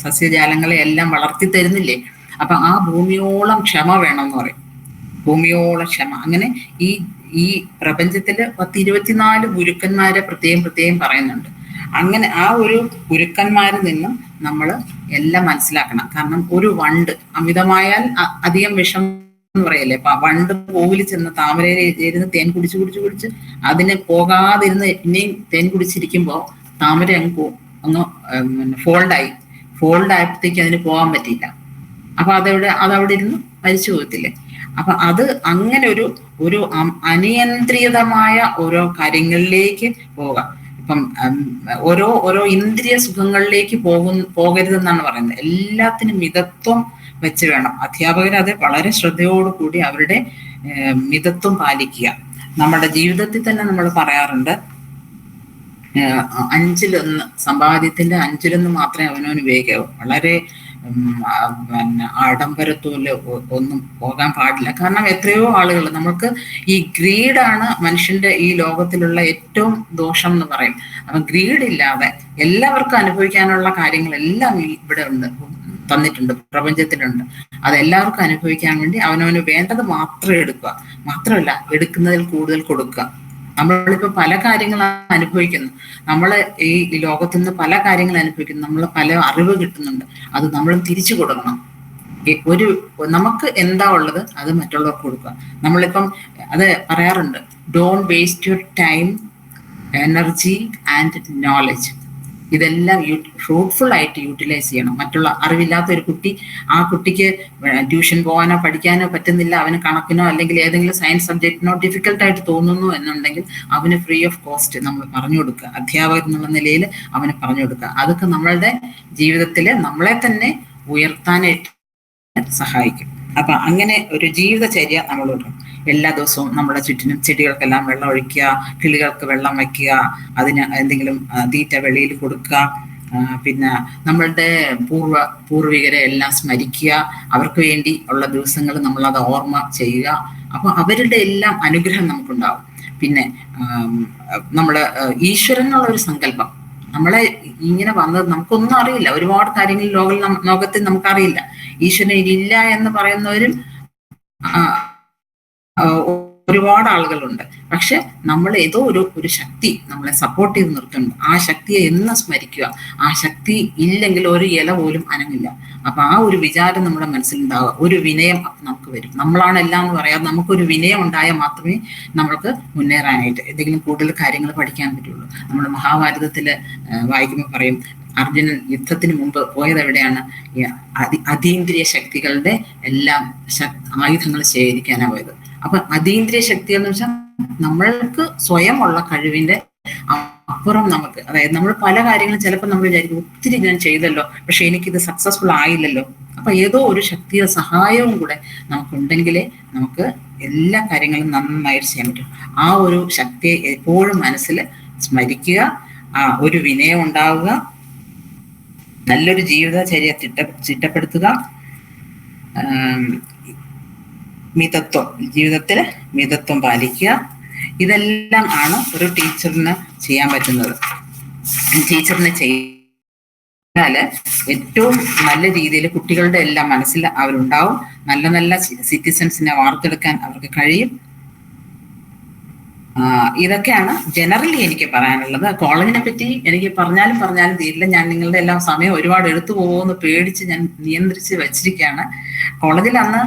സസ്യജാലങ്ങളെ എല്ലാം വളർത്തി തരുന്നില്ലേ. അപ്പൊ ആ ഭൂമിയോളം ക്ഷമ വേണമെന്ന് പറയും, ഭൂമിയോളം ക്ഷമ. അങ്ങനെ ഈ പ്രപഞ്ചത്തില് 10-24 ഗുരുക്കന്മാരെ പ്രത്യേകം പറയുന്നുണ്ട്. അങ്ങനെ ആ ഒരു ഗുരുക്കന്മാരിൽ നിന്നും നമ്മൾ എല്ലാം മനസ്സിലാക്കണം. കാരണം ഒരു വണ്ട് അമിതമായാൽ അധികം വിഷം എന്ന് പറയല്ലേ. വണ്ട് പൂവിൽ ചെന്ന് താമരയിലിരുന്ന് തേൻ കുടിച്ച് അതിന് പോകാതിരുന്ന് പിന്നെയും തേൻ കുടിച്ചിരിക്കുമ്പോൾ താമര അങ്ങ് ഫോൾഡ് ആയപ്പോഴത്തേക്ക് അതിന് പോകാൻ പറ്റിയില്ല. അപ്പൊ അതവിടെ ഇരുന്ന് മരിച്ചു പോകത്തില്ലേ. അപ്പൊ അത് അങ്ങനെ ഒരു അനിയന്ത്രിതമായ ഓരോ കാര്യങ്ങളിലേക്ക് പോകാം. ഇപ്പം ഓരോ ഇന്ദ്രിയ സുഖങ്ങളിലേക്ക് പോകരുതെന്നാണ് പറയുന്നത്. എല്ലാത്തിനും മിതത്വം വെച്ച് വേണം. അധ്യാപകർ അത് വളരെ ശ്രദ്ധയോടുകൂടി അവരുടെ മിതത്വം പാലിക്കുക. നമ്മുടെ ജീവിതത്തിൽ തന്നെ നമ്മൾ പറയാറുണ്ട്, 1/5 സമ്പാദ്യത്തിന്റെ 1/5 മാത്രമേ അവനവന് ഉപയോഗിക്കാവൂ. വളരെ ആഡംബരത്തോല് ഒന്നും പോകാൻ പാടില്ല. കാരണം എത്രയോ ആളുകൾ, നമുക്ക് ഈ ഗ്രീഡാണ് മനുഷ്യന്റെ ഈ ലോകത്തിലുള്ള ഏറ്റവും ദോഷം എന്ന് പറയും. അപ്പൊ ഗ്രീഡ് ഇല്ലാതെ എല്ലാവർക്കും അനുഭവിക്കാനുള്ള കാര്യങ്ങളെല്ലാം ഇവിടെ ഉണ്ട്, തന്നിട്ടുണ്ട്, പ്രപഞ്ചത്തിലുണ്ട്. അതെല്ലാവർക്കും അനുഭവിക്കാൻ വേണ്ടി അവനവന് വേണ്ടത് മാത്രം എടുക്കുക, മാത്രമല്ല എടുക്കുന്നതിൽ കൂടുതൽ കൊടുക്കുക. നമ്മളിപ്പോ പല കാര്യങ്ങളും അനുഭവിക്കുന്നു, നമ്മള് ഈ ലോകത്തു നിന്ന് പല കാര്യങ്ങൾ അനുഭവിക്കുന്നു, നമ്മൾ പല അറിവ് കിട്ടുന്നുണ്ട്, അത് നമ്മൾ തിരിച്ചു കൊടുക്കണം. ഒരു നമുക്ക് എന്താ ഉള്ളത് അത് മറ്റുള്ളവർക്ക് കൊടുക്കുക. നമ്മളിപ്പം അത് പറയാറുണ്ട്, don't waste your time, energy and knowledge. ഇതെല്ലാം ഫ്രൂട്ട്ഫുൾ ആയിട്ട് യൂട്ടിലൈസ് ചെയ്യണം. മറ്റുള്ള അറിവില്ലാത്ത ഒരു കുട്ടി, ആ കുട്ടിക്ക് ട്യൂഷൻ പോകാനോ പഠിക്കാനോ പറ്റുന്നില്ല, അവന് കണക്കിനോ അല്ലെങ്കിൽ ഏതെങ്കിലും സയൻസ് സബ്ജക്റ്റിനോ ഡിഫിക്കൽട്ടായിട്ട് തോന്നുന്നു എന്നുണ്ടെങ്കിൽ അവന് ഫ്രീ ഓഫ് കോസ്റ്റ് നമ്മൾ പറഞ്ഞു കൊടുക്കുക. അധ്യാപകർ എന്നുള്ള നിലയിൽ അവന് പറഞ്ഞു കൊടുക്കുക. അതൊക്കെ നമ്മളുടെ ജീവിതത്തിൽ നമ്മളെ തന്നെ ഉയർത്താനായിട്ട് സഹായിക്കും. അപ്പൊ അങ്ങനെ ഒരു ജീവിതചര്യ നമ്മളോട് എല്ലാ ദിവസവും നമ്മുടെ ചുറ്റിനും ചെടികൾക്കെല്ലാം വെള്ളം ഒഴിക്കുക, കിളികൾക്ക് വെള്ളം വയ്ക്കുക, അതിന് എന്തെങ്കിലും തീറ്റ വെളിയിൽ കൊടുക്കുക, പിന്നെ നമ്മളുടെ പൂർവികരെ എല്ലാം സ്മരിക്കുക, അവർക്ക് വേണ്ടി ഉള്ള ദിവസങ്ങൾ നമ്മളത് ഓർമ്മ ചെയ്യുക. അപ്പൊ അവരുടെ എല്ലാം അനുഗ്രഹം നമുക്കുണ്ടാവും. പിന്നെ നമ്മള് ഈശ്വരൻ എന്നുള്ള ഒരു സങ്കല്പം, നമ്മളെ ഇങ്ങനെ വന്നത് നമുക്കൊന്നും അറിയില്ല, ഒരുപാട് കാര്യങ്ങൾ ലോകത്തിൽ നമുക്കറിയില്ല. ഈശ്വരൻ ഇല്ല എന്ന് പറയുന്നവരും ഒരുപാട് ആളുകളുണ്ട്. പക്ഷെ നമ്മൾ ഏതോ ഒരു ശക്തി നമ്മളെ സപ്പോർട്ട് ചെയ്ത് നിർത്തുന്നുണ്ട്. ആ ശക്തിയെ എന്ന് സ്മരിക്കുക. ആ ശക്തി ഇല്ലെങ്കിൽ ഒരു ഇല പോലും അനങ്ങില്ല. അപ്പൊ ആ ഒരു വിചാരം നമ്മുടെ മനസ്സിലുണ്ടാവുക, ഒരു വിനയം നമുക്ക് വരും. നമ്മളാണ് എല്ലാം എന്ന് പറയാതെ നമുക്കൊരു വിനയം ഉണ്ടായാൽ മാത്രമേ നമ്മൾക്ക് മുന്നേറാനായിട്ട് എന്തെങ്കിലും കൂടുതൽ കാര്യങ്ങൾ പഠിക്കാൻ പറ്റുള്ളൂ. നമ്മൾ മഹാഭാരതത്തില് വായിക്കുമ്പോൾ പറയും, അർജുനൻ യുദ്ധത്തിന് മുമ്പ് പോയത് എവിടെയാണ്? അതീന്ദ്രിയ ശക്തികളുടെ എല്ലാം ആയുധങ്ങൾ ശേഖരിക്കാനാണ് പോയത്. അപ്പൊ അതീന്ദ്രിയ ശക്തി എന്ന് വെച്ചാൽ നമ്മൾക്ക് സ്വയം ഉള്ള കഴിവിന്റെ അപ്പുറം നമുക്ക്, അതായത് നമ്മൾ പല കാര്യങ്ങളും ചിലപ്പോൾ നമ്മൾ വിചാരിക്കും ഒത്തിരി ഞാൻ ചെയ്തല്ലോ, പക്ഷെ എനിക്കിത് സക്സസ്ഫുൾ ആയില്ലല്ലോ. അപ്പൊ ഏതോ ഒരു ശക്തിയുടെ സഹായവും കൂടെ നമുക്കുണ്ടെങ്കിലേ നമുക്ക് എല്ലാ കാര്യങ്ങളും നന്നായിട്ട് ചെയ്യാൻ പറ്റും. ആ ഒരു ശക്തിയെ എപ്പോഴും മനസ്സിൽ സ്മരിക്കുക, ഒരു വിനയം ഉണ്ടാവുക, നല്ലൊരു ജീവിതചര്യ ചിട്ടപ്പെടുത്തുക, മിതത്വം, ജീവിതത്തിൽ മിതത്വം പാലിക്കുക. ഇതെല്ലാം ആണ് ഒരു ടീച്ചറിന് ചെയ്യാൻ പറ്റുന്നത്. ടീച്ചറിന് ചെയ്താല് ഏറ്റവും നല്ല രീതിയിൽ കുട്ടികളുടെ എല്ലാം മനസ്സിൽ അവരുണ്ടാവും. നല്ല നല്ല സിറ്റിസൺസിനെ വാർത്തെടുക്കാൻ അവർക്ക് കഴിയും. ഇതൊക്കെയാണ് ജനറലി എനിക്ക് പറയാനുള്ളത്. കോളേജിനെ പറ്റി എനിക്ക് പറഞ്ഞാലും തീരില്ല. ഞാൻ നിങ്ങളുടെ എല്ലാം സമയം ഒരുപാട് എടുത്തു പോകുമെന്ന് പേടിച്ച് ഞാൻ നിയന്ത്രിച്ച് വെച്ചിരിക്കുകയാണ്. കോളേജിൽ അന്ന്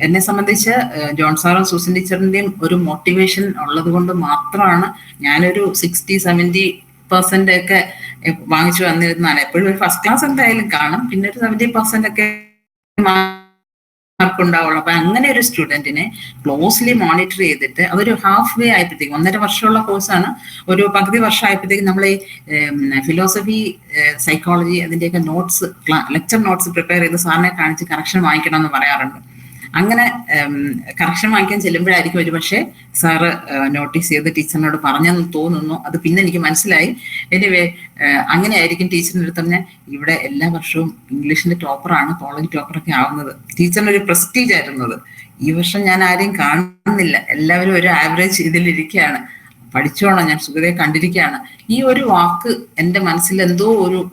എന്നെ സംബന്ധിച്ച് ജോൺ സാറും സൂസൻ ടീച്ചറിന്റെയും ഒരു മോട്ടിവേഷൻ ഉള്ളത് കൊണ്ട് മാത്രമാണ് ഞാനൊരു 60-70% ഒക്കെ വാങ്ങിച്ചു വന്നിരുന്നതാണ്. എപ്പോഴും ഒരു ഫസ്റ്റ് ക്ലാസ് എന്തായാലും കാണും, പിന്നെ ഒരു 70% ഒക്കെ ഉണ്ടാവുള്ളൂ. അപ്പൊ അങ്ങനെ ഒരു സ്റ്റുഡന്റിനെ ക്ലോസ്ലി മോണിറ്റർ ചെയ്തിട്ട് അതൊരു ഹാഫ് വേ ആയപ്പോഴത്തേക്കും, 1.5 വർഷമുള്ള കോഴ്സാണ്, ഒരു പകുതി വർഷം ആയപ്പോഴത്തേക്കും നമ്മൾ ഈ ഫിലോസഫി, സൈക്കോളജി അതിന്റെയൊക്കെ നോട്ട്സ്, ലെക്ചർ നോട്ട്സ് പ്രിപ്പയർ ചെയ്ത് സാറിനെ കാണിച്ച് കറക്ഷൻ വാങ്ങിക്കണം എന്ന് പറയാറുണ്ട്. അങ്ങനെ കറക്ഷൻ വാങ്ങിക്കാൻ ചെല്ലുമ്പോഴായിരിക്കും ഒരു പക്ഷേ സാറ് നോട്ടീസ് ചെയ്ത് ടീച്ചറിനോട് പറഞ്ഞെന്ന് തോന്നുന്നു. അത് പിന്നെ എനിക്ക് മനസ്സിലായി. എനിവേ അങ്ങനെ ആയിരിക്കും ടീച്ചറിൻ്റെ അടുത്ത് തന്നെ, ഇവിടെ എല്ലാ വർഷവും ഇംഗ്ലീഷിന്റെ ടോപ്പറാണ്, കോളേജ് ടോപ്പറൊക്കെ ആവുന്നത്. ടീച്ചറിനൊരു പ്രസ്റ്റീജ് ആയിരുന്നത്. ഈ വർഷം ഞാൻ ആരെയും കാണുന്നില്ല, എല്ലാവരും ഒരു ആവറേജ് ഇതിലിരിക്കുകയാണ്. പഠിച്ചോണം, ഞാൻ സുഗതയെ കണ്ടിരിക്കുകയാണ്. ഈ ഒരു വാക്ക് എൻ്റെ മനസ്സിൽ എന്തോ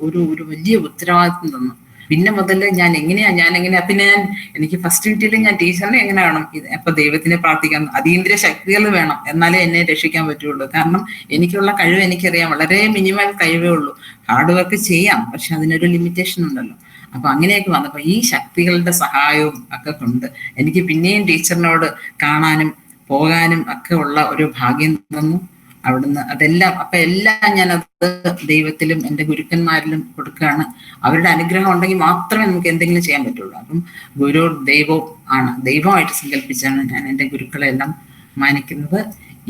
ഒരു വലിയ ഉത്തരവാദിത്വം തന്നു. പിന്നെ മുതൽ ഞാൻ എങ്ങനെയാ പിന്നെ എനിക്ക് ഫസ്റ്റ് കിട്ടിയില്ല, ഞാൻ ടീച്ചറിനെ എങ്ങനെ വേണം, അപ്പൊ ദൈവത്തിനെ പ്രാർത്ഥിക്കാൻ അതീന്ദ്രിയ ശക്തികൾ വേണം, എന്നാലേ എന്നെ രക്ഷിക്കാൻ പറ്റുള്ളൂ. കാരണം എനിക്കുള്ള കഴിവ് എനിക്കറിയാം, വളരെ മിനിമം കഴിവേ ഉള്ളൂ. ഹാർഡ് വർക്ക് ചെയ്യാം, പക്ഷെ അതിനൊരു ലിമിറ്റേഷൻ ഉണ്ടല്ലോ. അപ്പൊ അങ്ങനെയൊക്കെ വന്നപ്പോ ഈ ശക്തികളുടെ സഹായവും ഒക്കെ കൊണ്ട് എനിക്ക് പിന്നെയും ടീച്ചറിനോട് കാണാനും പോകാനും ഒക്കെ ഉള്ള ഒരു ഭാഗ്യം തന്നു അവിടുന്ന്. അതെല്ലാം അപ്പൊ എല്ലാം ഞാനത് ദൈവത്തിലും എൻ്റെ ഗുരുക്കന്മാരിലും കൊടുക്കുകയാണ്. അവരുടെ അനുഗ്രഹം ഉണ്ടെങ്കിൽ മാത്രമേ നമുക്ക് എന്തെങ്കിലും ചെയ്യാൻ പറ്റുള്ളൂ. അപ്പം ഗുരു ദൈവവും ആണ്, ദൈവമായിട്ട് സങ്കല്പിച്ചാണ് ഞാൻ എൻ്റെ ഗുരുക്കളെ എല്ലാം മാനിക്കുന്നത്.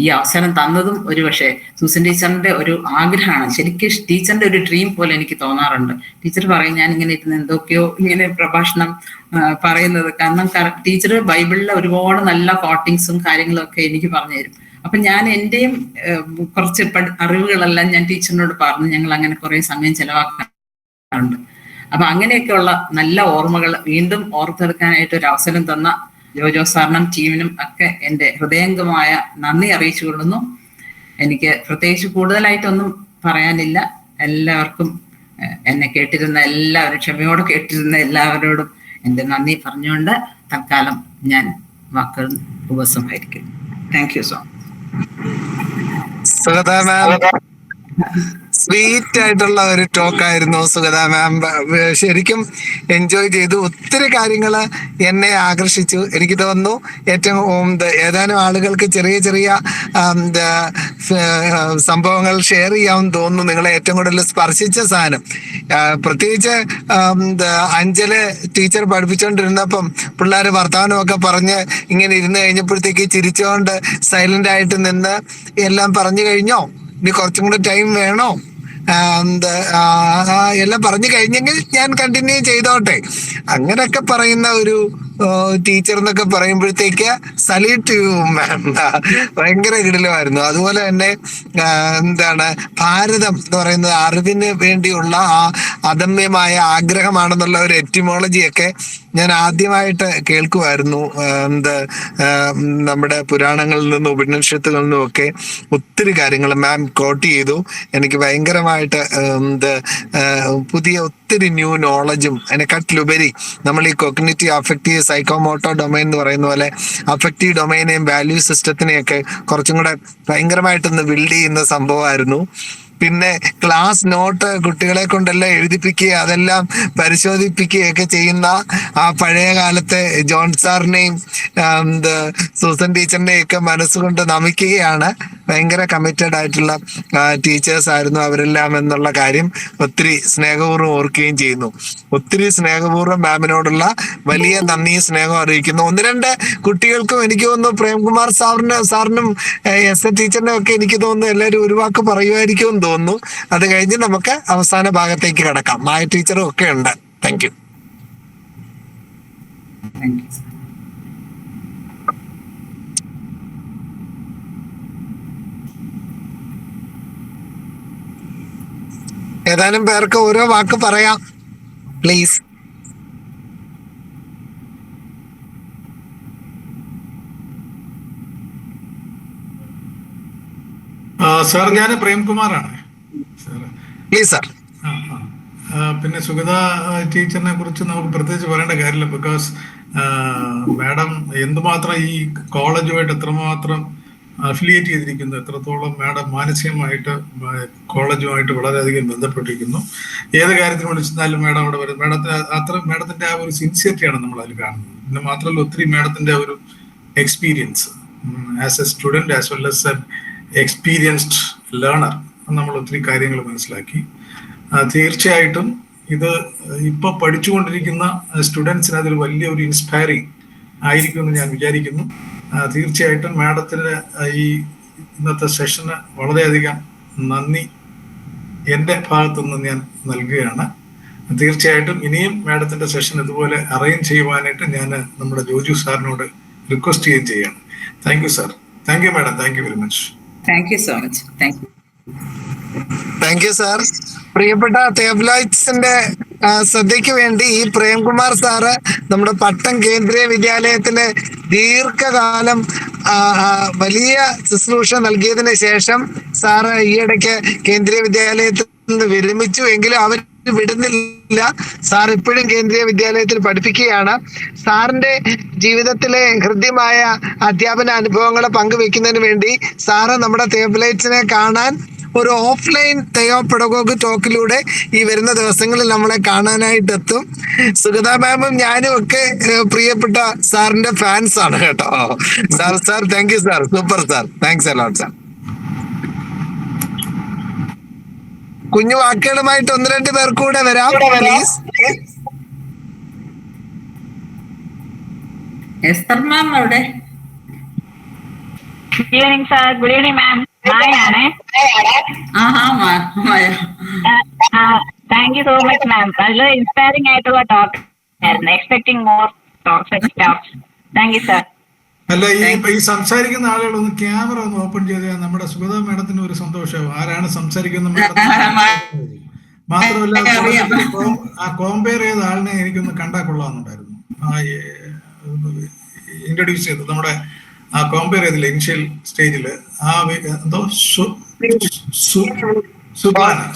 ഈ അവസരം തന്നതും ഒരു പക്ഷേ സൂസൻ ടീച്ചറിന്റെ ഒരു ആഗ്രഹമാണ്. ശരിക്കും ടീച്ചറിന്റെ ഒരു ഡ്രീം പോലെ എനിക്ക് തോന്നാറുണ്ട്. ടീച്ചർ പറയും ഞാൻ ഇങ്ങനെ ഇരുന്ന് എന്തൊക്കെയോ ഇങ്ങനെ പ്രഭാഷണം പറയുന്നത്. കാരണം ടീച്ചർ ബൈബിളിലെ ഒരുപാട് നല്ല കോട്ടിങ്സും കാര്യങ്ങളും ഒക്കെ എനിക്ക് പറഞ്ഞു തരും. അപ്പൊ ഞാൻ എന്റെയും കുറച്ച് അറിവുകളെല്ലാം ഞാൻ ടീച്ചറിനോട് പറഞ്ഞു. ഞങ്ങൾ അങ്ങനെ കുറെ സമയം ചെലവാക്കാറുണ്ട്. അപ്പൊ അങ്ങനെയൊക്കെയുള്ള നല്ല ഓർമ്മകൾ വീണ്ടും ഓർത്തെടുക്കാനായിട്ട് ഒരു അവസരം തന്ന ജോജോ സാറിനും ടീമിനും ഒക്കെ എൻ്റെ ഹൃദയംഗമായ നന്ദി അറിയിച്ചു കൊള്ളുന്നു. എനിക്ക് പ്രത്യേകിച്ച് കൂടുതലായിട്ടൊന്നും പറയാനില്ല. എല്ലാവർക്കും എന്നെ കേട്ടിരുന്ന എല്ലാവരും, ക്ഷമയോടെ കേട്ടിരുന്ന എല്ലാവരോടും എൻ്റെ നന്ദി പറഞ്ഞുകൊണ്ട് തൽക്കാലം ഞാൻ വാക്കുകൾ ഉപസംഹരിക്കുന്നു. Thank you so much. Sweet ആയിട്ടുള്ള ഒരു ടോക്കായിരുന്നു സുഗത മാം. ശരിക്കും എൻജോയ് ചെയ്തു. ഒത്തിരി കാര്യങ്ങൾ എന്നെ ആകർഷിച്ചു. എനിക്ക് തോന്നുന്നു ഏറ്റവും ഏതാനും ആളുകൾക്ക് ചെറിയ ചെറിയ സംഭവങ്ങൾ ഷെയർ ചെയ്യാമെന്ന് തോന്നുന്നു. നിങ്ങളെ ഏറ്റവും കൂടുതൽ സ്പർശിച്ച സാധനം, പ്രത്യേകിച്ച് അഞ്ചല് ടീച്ചർ പഠിപ്പിച്ചുകൊണ്ടിരുന്നപ്പം പിള്ളേർ വർത്തമാനമൊക്കെ പറഞ്ഞ് ഇങ്ങനെ ഇരുന്ന് കഴിഞ്ഞപ്പോഴത്തേക്ക് ചിരിച്ചുകൊണ്ട് സൈലന്റ് ആയിട്ട് നിന്ന് എല്ലാം പറഞ്ഞു കഴിഞ്ഞോ, ഇനി കുറച്ചും കൂടെ ടൈം വേണോ, എല്ലാം പറഞ്ഞു കഴിഞ്ഞെങ്കിൽ ഞാൻ കണ്ടിന്യൂ ചെയ്തോട്ടെ, അങ്ങനെയൊക്കെ പറയുന്ന ഒരു ടീച്ചർ എന്നൊക്കെ പറയുമ്പോഴത്തേക്ക് സല്യൂട്ട് യു മാം. ഭയങ്കര കിടിലമായിരുന്നു. അതുപോലെ തന്നെ ഭാരതം എന്ന് പറയുന്നത് അറിവിന് വേണ്ടിയുള്ള ആ അദമ്യമായ ആഗ്രഹമാണെന്നുള്ള ഒരു എറ്റിമോളജിയൊക്കെ ഞാൻ ആദ്യമായിട്ട് കേൾക്കുമായിരുന്നു. നമ്മുടെ പുരാണങ്ങളിൽ നിന്നും ഉപനിഷത്തുകളിൽ നിന്നും ഒക്കെ ഒത്തിരി കാര്യങ്ങൾ മാം കോട്ട് ചെയ്തു. എനിക്ക് ഭയങ്കരമായിട്ട് പുതിയ ഒത്തിരി ന്യൂ നോളജും അതിനെക്കാട്ടിലുപരി നമ്മൾ ഈ കോഗ്നിറ്റീവ് അഫക്റ്റീവ് സൈക്കോമോട്ടോ ഡൊമൈൻ എന്ന് പറയുന്ന പോലെ അഫക്റ്റീവ് ഡൊമൈനെയും വാല്യൂ സിസ്റ്റത്തിനെയൊക്കെ കുറച്ചും കൂടെ ഭയങ്കരമായിട്ടൊന്ന് ബിൽഡ് ചെയ്യുന്ന സംഭവമായിരുന്നു. പിന്നെ ക്ലാസ് നോട്ട് കുട്ടികളെ കൊണ്ടെല്ലാം എഴുതിപ്പിക്കുക, അതെല്ലാം പരിശോധിപ്പിക്കുകയൊക്കെ ചെയ്യുന്ന ആ പഴയ കാലത്തെ ജോൺ സാറിനെയും സൂസൻ ടീച്ചറിനെയും ഒക്കെ മനസ്സുകൊണ്ട് നമിക്കുകയാണ്. ഭയങ്കര കമ്മിറ്റഡ് ആയിട്ടുള്ള ടീച്ചേഴ്സ് ആയിരുന്നു അവരെല്ലാം എന്നുള്ള കാര്യം ഒത്തിരി സ്നേഹപൂർവ്വം ഓർക്കുകയും ചെയ്യുന്നു. ഒത്തിരി സ്നേഹപൂർവ്വം മാമിനോടുള്ള വലിയ നന്ദി സ്നേഹം അറിയിക്കുന്നു. ഒന്ന് രണ്ട് കുട്ടികൾക്കും എനിക്ക് തോന്നുന്നു പ്രേംകുമാർ സാറിനും എസ് എ ടീച്ചറിനും ഒക്കെ എനിക്ക് തോന്നുന്നു എല്ലാവരും ഒരു വാക്ക് പറയുമായിരിക്കും എന്ന് തോന്നുന്നു. അത് കഴിഞ്ഞ് നമുക്ക് അവസാന ഭാഗത്തേക്ക് കിടക്കാം. മായ ടീച്ചറും ഒക്കെ ഉണ്ട്. Thank you. ഏതാനും പേർക്ക് ഓരോ വാക്ക് പറയാം പ്ലീസ്. സാർ, ഞാൻ പ്രേംകുമാറാണ്. Please sir. പിന്നെ സുഗത ടീച്ചറിനെ കുറിച്ച് നമുക്ക് പ്രത്യേകിച്ച് പറയേണ്ട കാര്യമില്ല. ബിക്കോസ് മാഡം എന്തുമാത്രം ഈ കോളേജുമായിട്ട് എത്രമാത്രം അഫിലിയേറ്റ് ചെയ്തിരിക്കുന്നു, എത്രത്തോളം മാഡം മാനസികമായിട്ട് കോളേജുമായിട്ട് വളരെയധികം ബന്ധപ്പെട്ടിരിക്കുന്നു. ഏത് കാര്യത്തിന് വിളിച്ചാലും മാഡം അവിടെ വരും. മാഡത്തിന്റെ ആ ഒരു സിൻസിയറിറ്റിയാണ് നമ്മൾ അതിൽ കാണുന്നത്. പിന്നെ മാത്രമല്ല ഒത്തിരി മാഡത്തിന്റെ ഒരു experience as A student as well as A experienced learner നമ്മൾ ഒത്തിരി കാര്യങ്ങൾ മനസ്സിലാക്കി. തീർച്ചയായിട്ടും ഇത് ഇപ്പൊ പഠിച്ചുകൊണ്ടിരിക്കുന്ന സ്റ്റുഡൻസിന് അതൊരു വലിയ ഒരു ഇൻസ്പയറിങ് ആയിരിക്കുമെന്ന് ഞാൻ വിചാരിക്കുന്നു. തീർച്ചയായിട്ടും മാഡത്തിന് ഈ ഇന്നത്തെ സെഷന് വളരെയധികം നന്ദി എൻ്റെ ഭാഗത്തുനിന്ന് ഞാൻ നൽകുകയാണ്. തീർച്ചയായിട്ടും ഇനിയും മാഡത്തിന്റെ സെഷൻ ഇതുപോലെ അറേഞ്ച് ചെയ്യുവാനായിട്ട് ഞാൻ നമ്മുടെ ജോജു സാറിനോട് റിക്വസ്റ്റ് ചെയ്യുകയും ചെയ്യാണ്. Thank you sir. Thank you madam. Thank you very much. Thank you so much. Thank U. Thank you sir. പ്രിയപ്പെട്ട തേബ്ലൈറ്റ്സിന്റെ ശ്രദ്ധയ്ക്ക് വേണ്ടി ഈ പ്രേംകുമാർ സാറ് നമ്മുടെ പട്ടം കേന്ദ്രീയ വിദ്യാലയത്തിലെ ദീർഘകാലം വലിയ ശുശ്രൂഷ നൽകിയതിന് ശേഷം സാറ് ഈയിടയ്ക്ക് കേന്ദ്രീയ വിദ്യാലയത്തിൽ നിന്ന് വിരമിച്ചു. എങ്കിലും അവർ വിടുന്നില്ല. സാർ ഇപ്പോഴും കേന്ദ്രീയ വിദ്യാലയത്തിൽ പഠിപ്പിക്കുകയാണ്. സാറിന്റെ ജീവിതത്തിലെ ഹൃദ്യമായ അധ്യാപന അനുഭവങ്ങളെ പങ്കുവെക്കുന്നതിന് വേണ്ടി സാറ് നമ്മുടെ തേബ്ലൈറ്റ്സിനെ കാണാൻ ഒരു ഓഫ്ലൈൻ തെയോ പെഡഗോഗ് ടോക്കിലൂടെ ഈ വരുന്ന ദിവസങ്ങളിൽ നമ്മളെ കാണാനായിട്ട് എത്തും. സുഗത മാമും ഞാനും ഒക്കെ പ്രിയപ്പെട്ട സാറിന്റെ ഫാൻസ് ആണ് കേട്ടോ. Sir thank you sir. Super sir. Thanks a lot sir. കുഞ്ഞു വാക്കുകളുമായിട്ട് ഒന്ന് രണ്ട് പേർ കൂടെ വരാം പ്ലീസ്. എസ്തർ മാം അവിടെ? Good evening sir. Good evening ma'am. മായാണ്. Thank you so much ma'am. വളരെ ഇൻസ്പയറിംഗ് ആയിട്ടുള്ള ടോക്ക് ആയിരുന്നു. Expecting more talks. Thank you sir. അല്ല, ഈ സംസാരിക്കുന്ന ആളുകൾ ഒന്ന് ക്യാമറ ഒന്ന് ഓപ്പൺ ചെയ്ത് നമ്മുടെ സുഗത മാഡത്തിന് ഒരു സന്തോഷമാവും. ആരാണ് സംസാരിക്കുന്ന മാത്രമല്ല ആ കോമ്പയർ ചെയ്ത ആളിനെ എനിക്കൊന്ന് കണ്ടാൽ കൊള്ളാമെന്നുണ്ടായിരുന്നു. ഇൻട്രൊഡ്യൂസ് ചെയ്ത് നമ്മുടെ ആ കോമ്പയർ ചെയ്തില്ല ഇനിഷ്യൽ സ്റ്റേജില് എന്തോ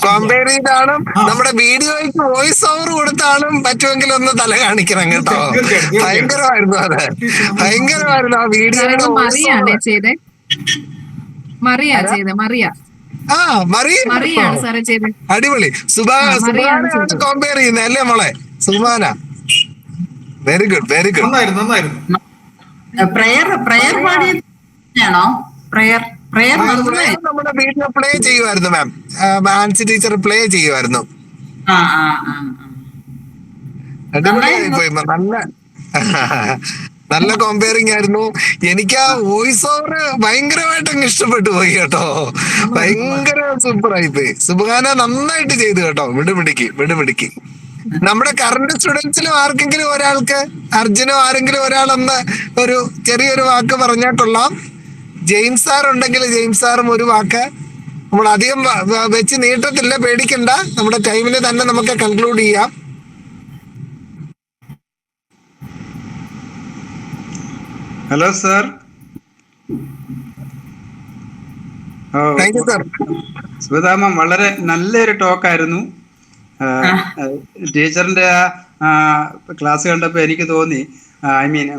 കോമ്പയർ ചെയ്താളും നമ്മുടെ വീഡിയോയ്ക്ക് വോയിസ് ഓവർ കൊടുത്താളും പറ്റുമെങ്കിൽ ഒന്ന് തല കാണിക്കണം കേട്ടോ. ഭയങ്കരമായിരുന്നു. അത് ഭയങ്കരമായിരുന്നു ആ വീഡിയോയുടെ. മറിയ ചെയ്തേ. മറിയ ആ മറിയാണ് സാറേ ചെയ്തത്. അടിപൊളി. മറിയാണ് സുബാനാണ് ചെയ്തത്. കമ്പയർ ചെയ്യുന്നത് അല്ലേ മോളെ? സുബാന, വെരി ഗുഡ് വെരി ഗുഡ്. നന്നായിരുന്നു. പ്രയർ പാടിയാണോ? പ്രയർ നന്നായി. നമ്മുടെ വീട്ടിൽ പ്ലേ ചെയ്യുമായിരുന്നു മാം. ആൻസി ടീച്ചർ പ്ലേ ചെയ്യുമായിരുന്നു. അടിപൊളിയായി പോയി. നല്ല കോമ്പയറിംഗ് ആയിരുന്നു. എനിക്ക് ആ വോയിസ് ഓവർ ഭയങ്കരമായിട്ട് അങ്ങ് ഇഷ്ടപ്പെട്ടു പോയി കേട്ടോ. ഭയങ്കര സൂപ്പർ ആയി പോയി. സുബാന നന്നായിട്ട് ചെയ്തു കേട്ടോ. വിടുപിടിക്ക്. നമ്മുടെ കറണ്ട് സ്റ്റുഡൻസിലും ആർക്കെങ്കിലും ഒരാൾക്ക്, അർജുനോ ആരെങ്കിലും ഒരാളൊന്ന് ഒരു ചെറിയൊരു വാക്ക് പറഞ്ഞാൽ കൊള്ളാം. ജെയിംസ് സാർ ഉണ്ടെങ്കിൽ ജെയിംസ് സാറും ഒരു വാക്ക്. നമ്മൾ അധികം വെച്ച് നീട്ടത്തില്ല, പേടിക്കണ്ട. നമ്മുടെ ടൈമിന് തന്നെ നമുക്ക് കൺക്ലൂഡ് ചെയ്യാം. Hello sir. Thank you sir. സുഗതാമ്മ വളരെ നല്ലൊരു ടോക്കായിരുന്നു. ടീച്ചറിന്റെ ആ ക്ലാസ് കണ്ടപ്പോൾ എനിക്ക് തോന്നി,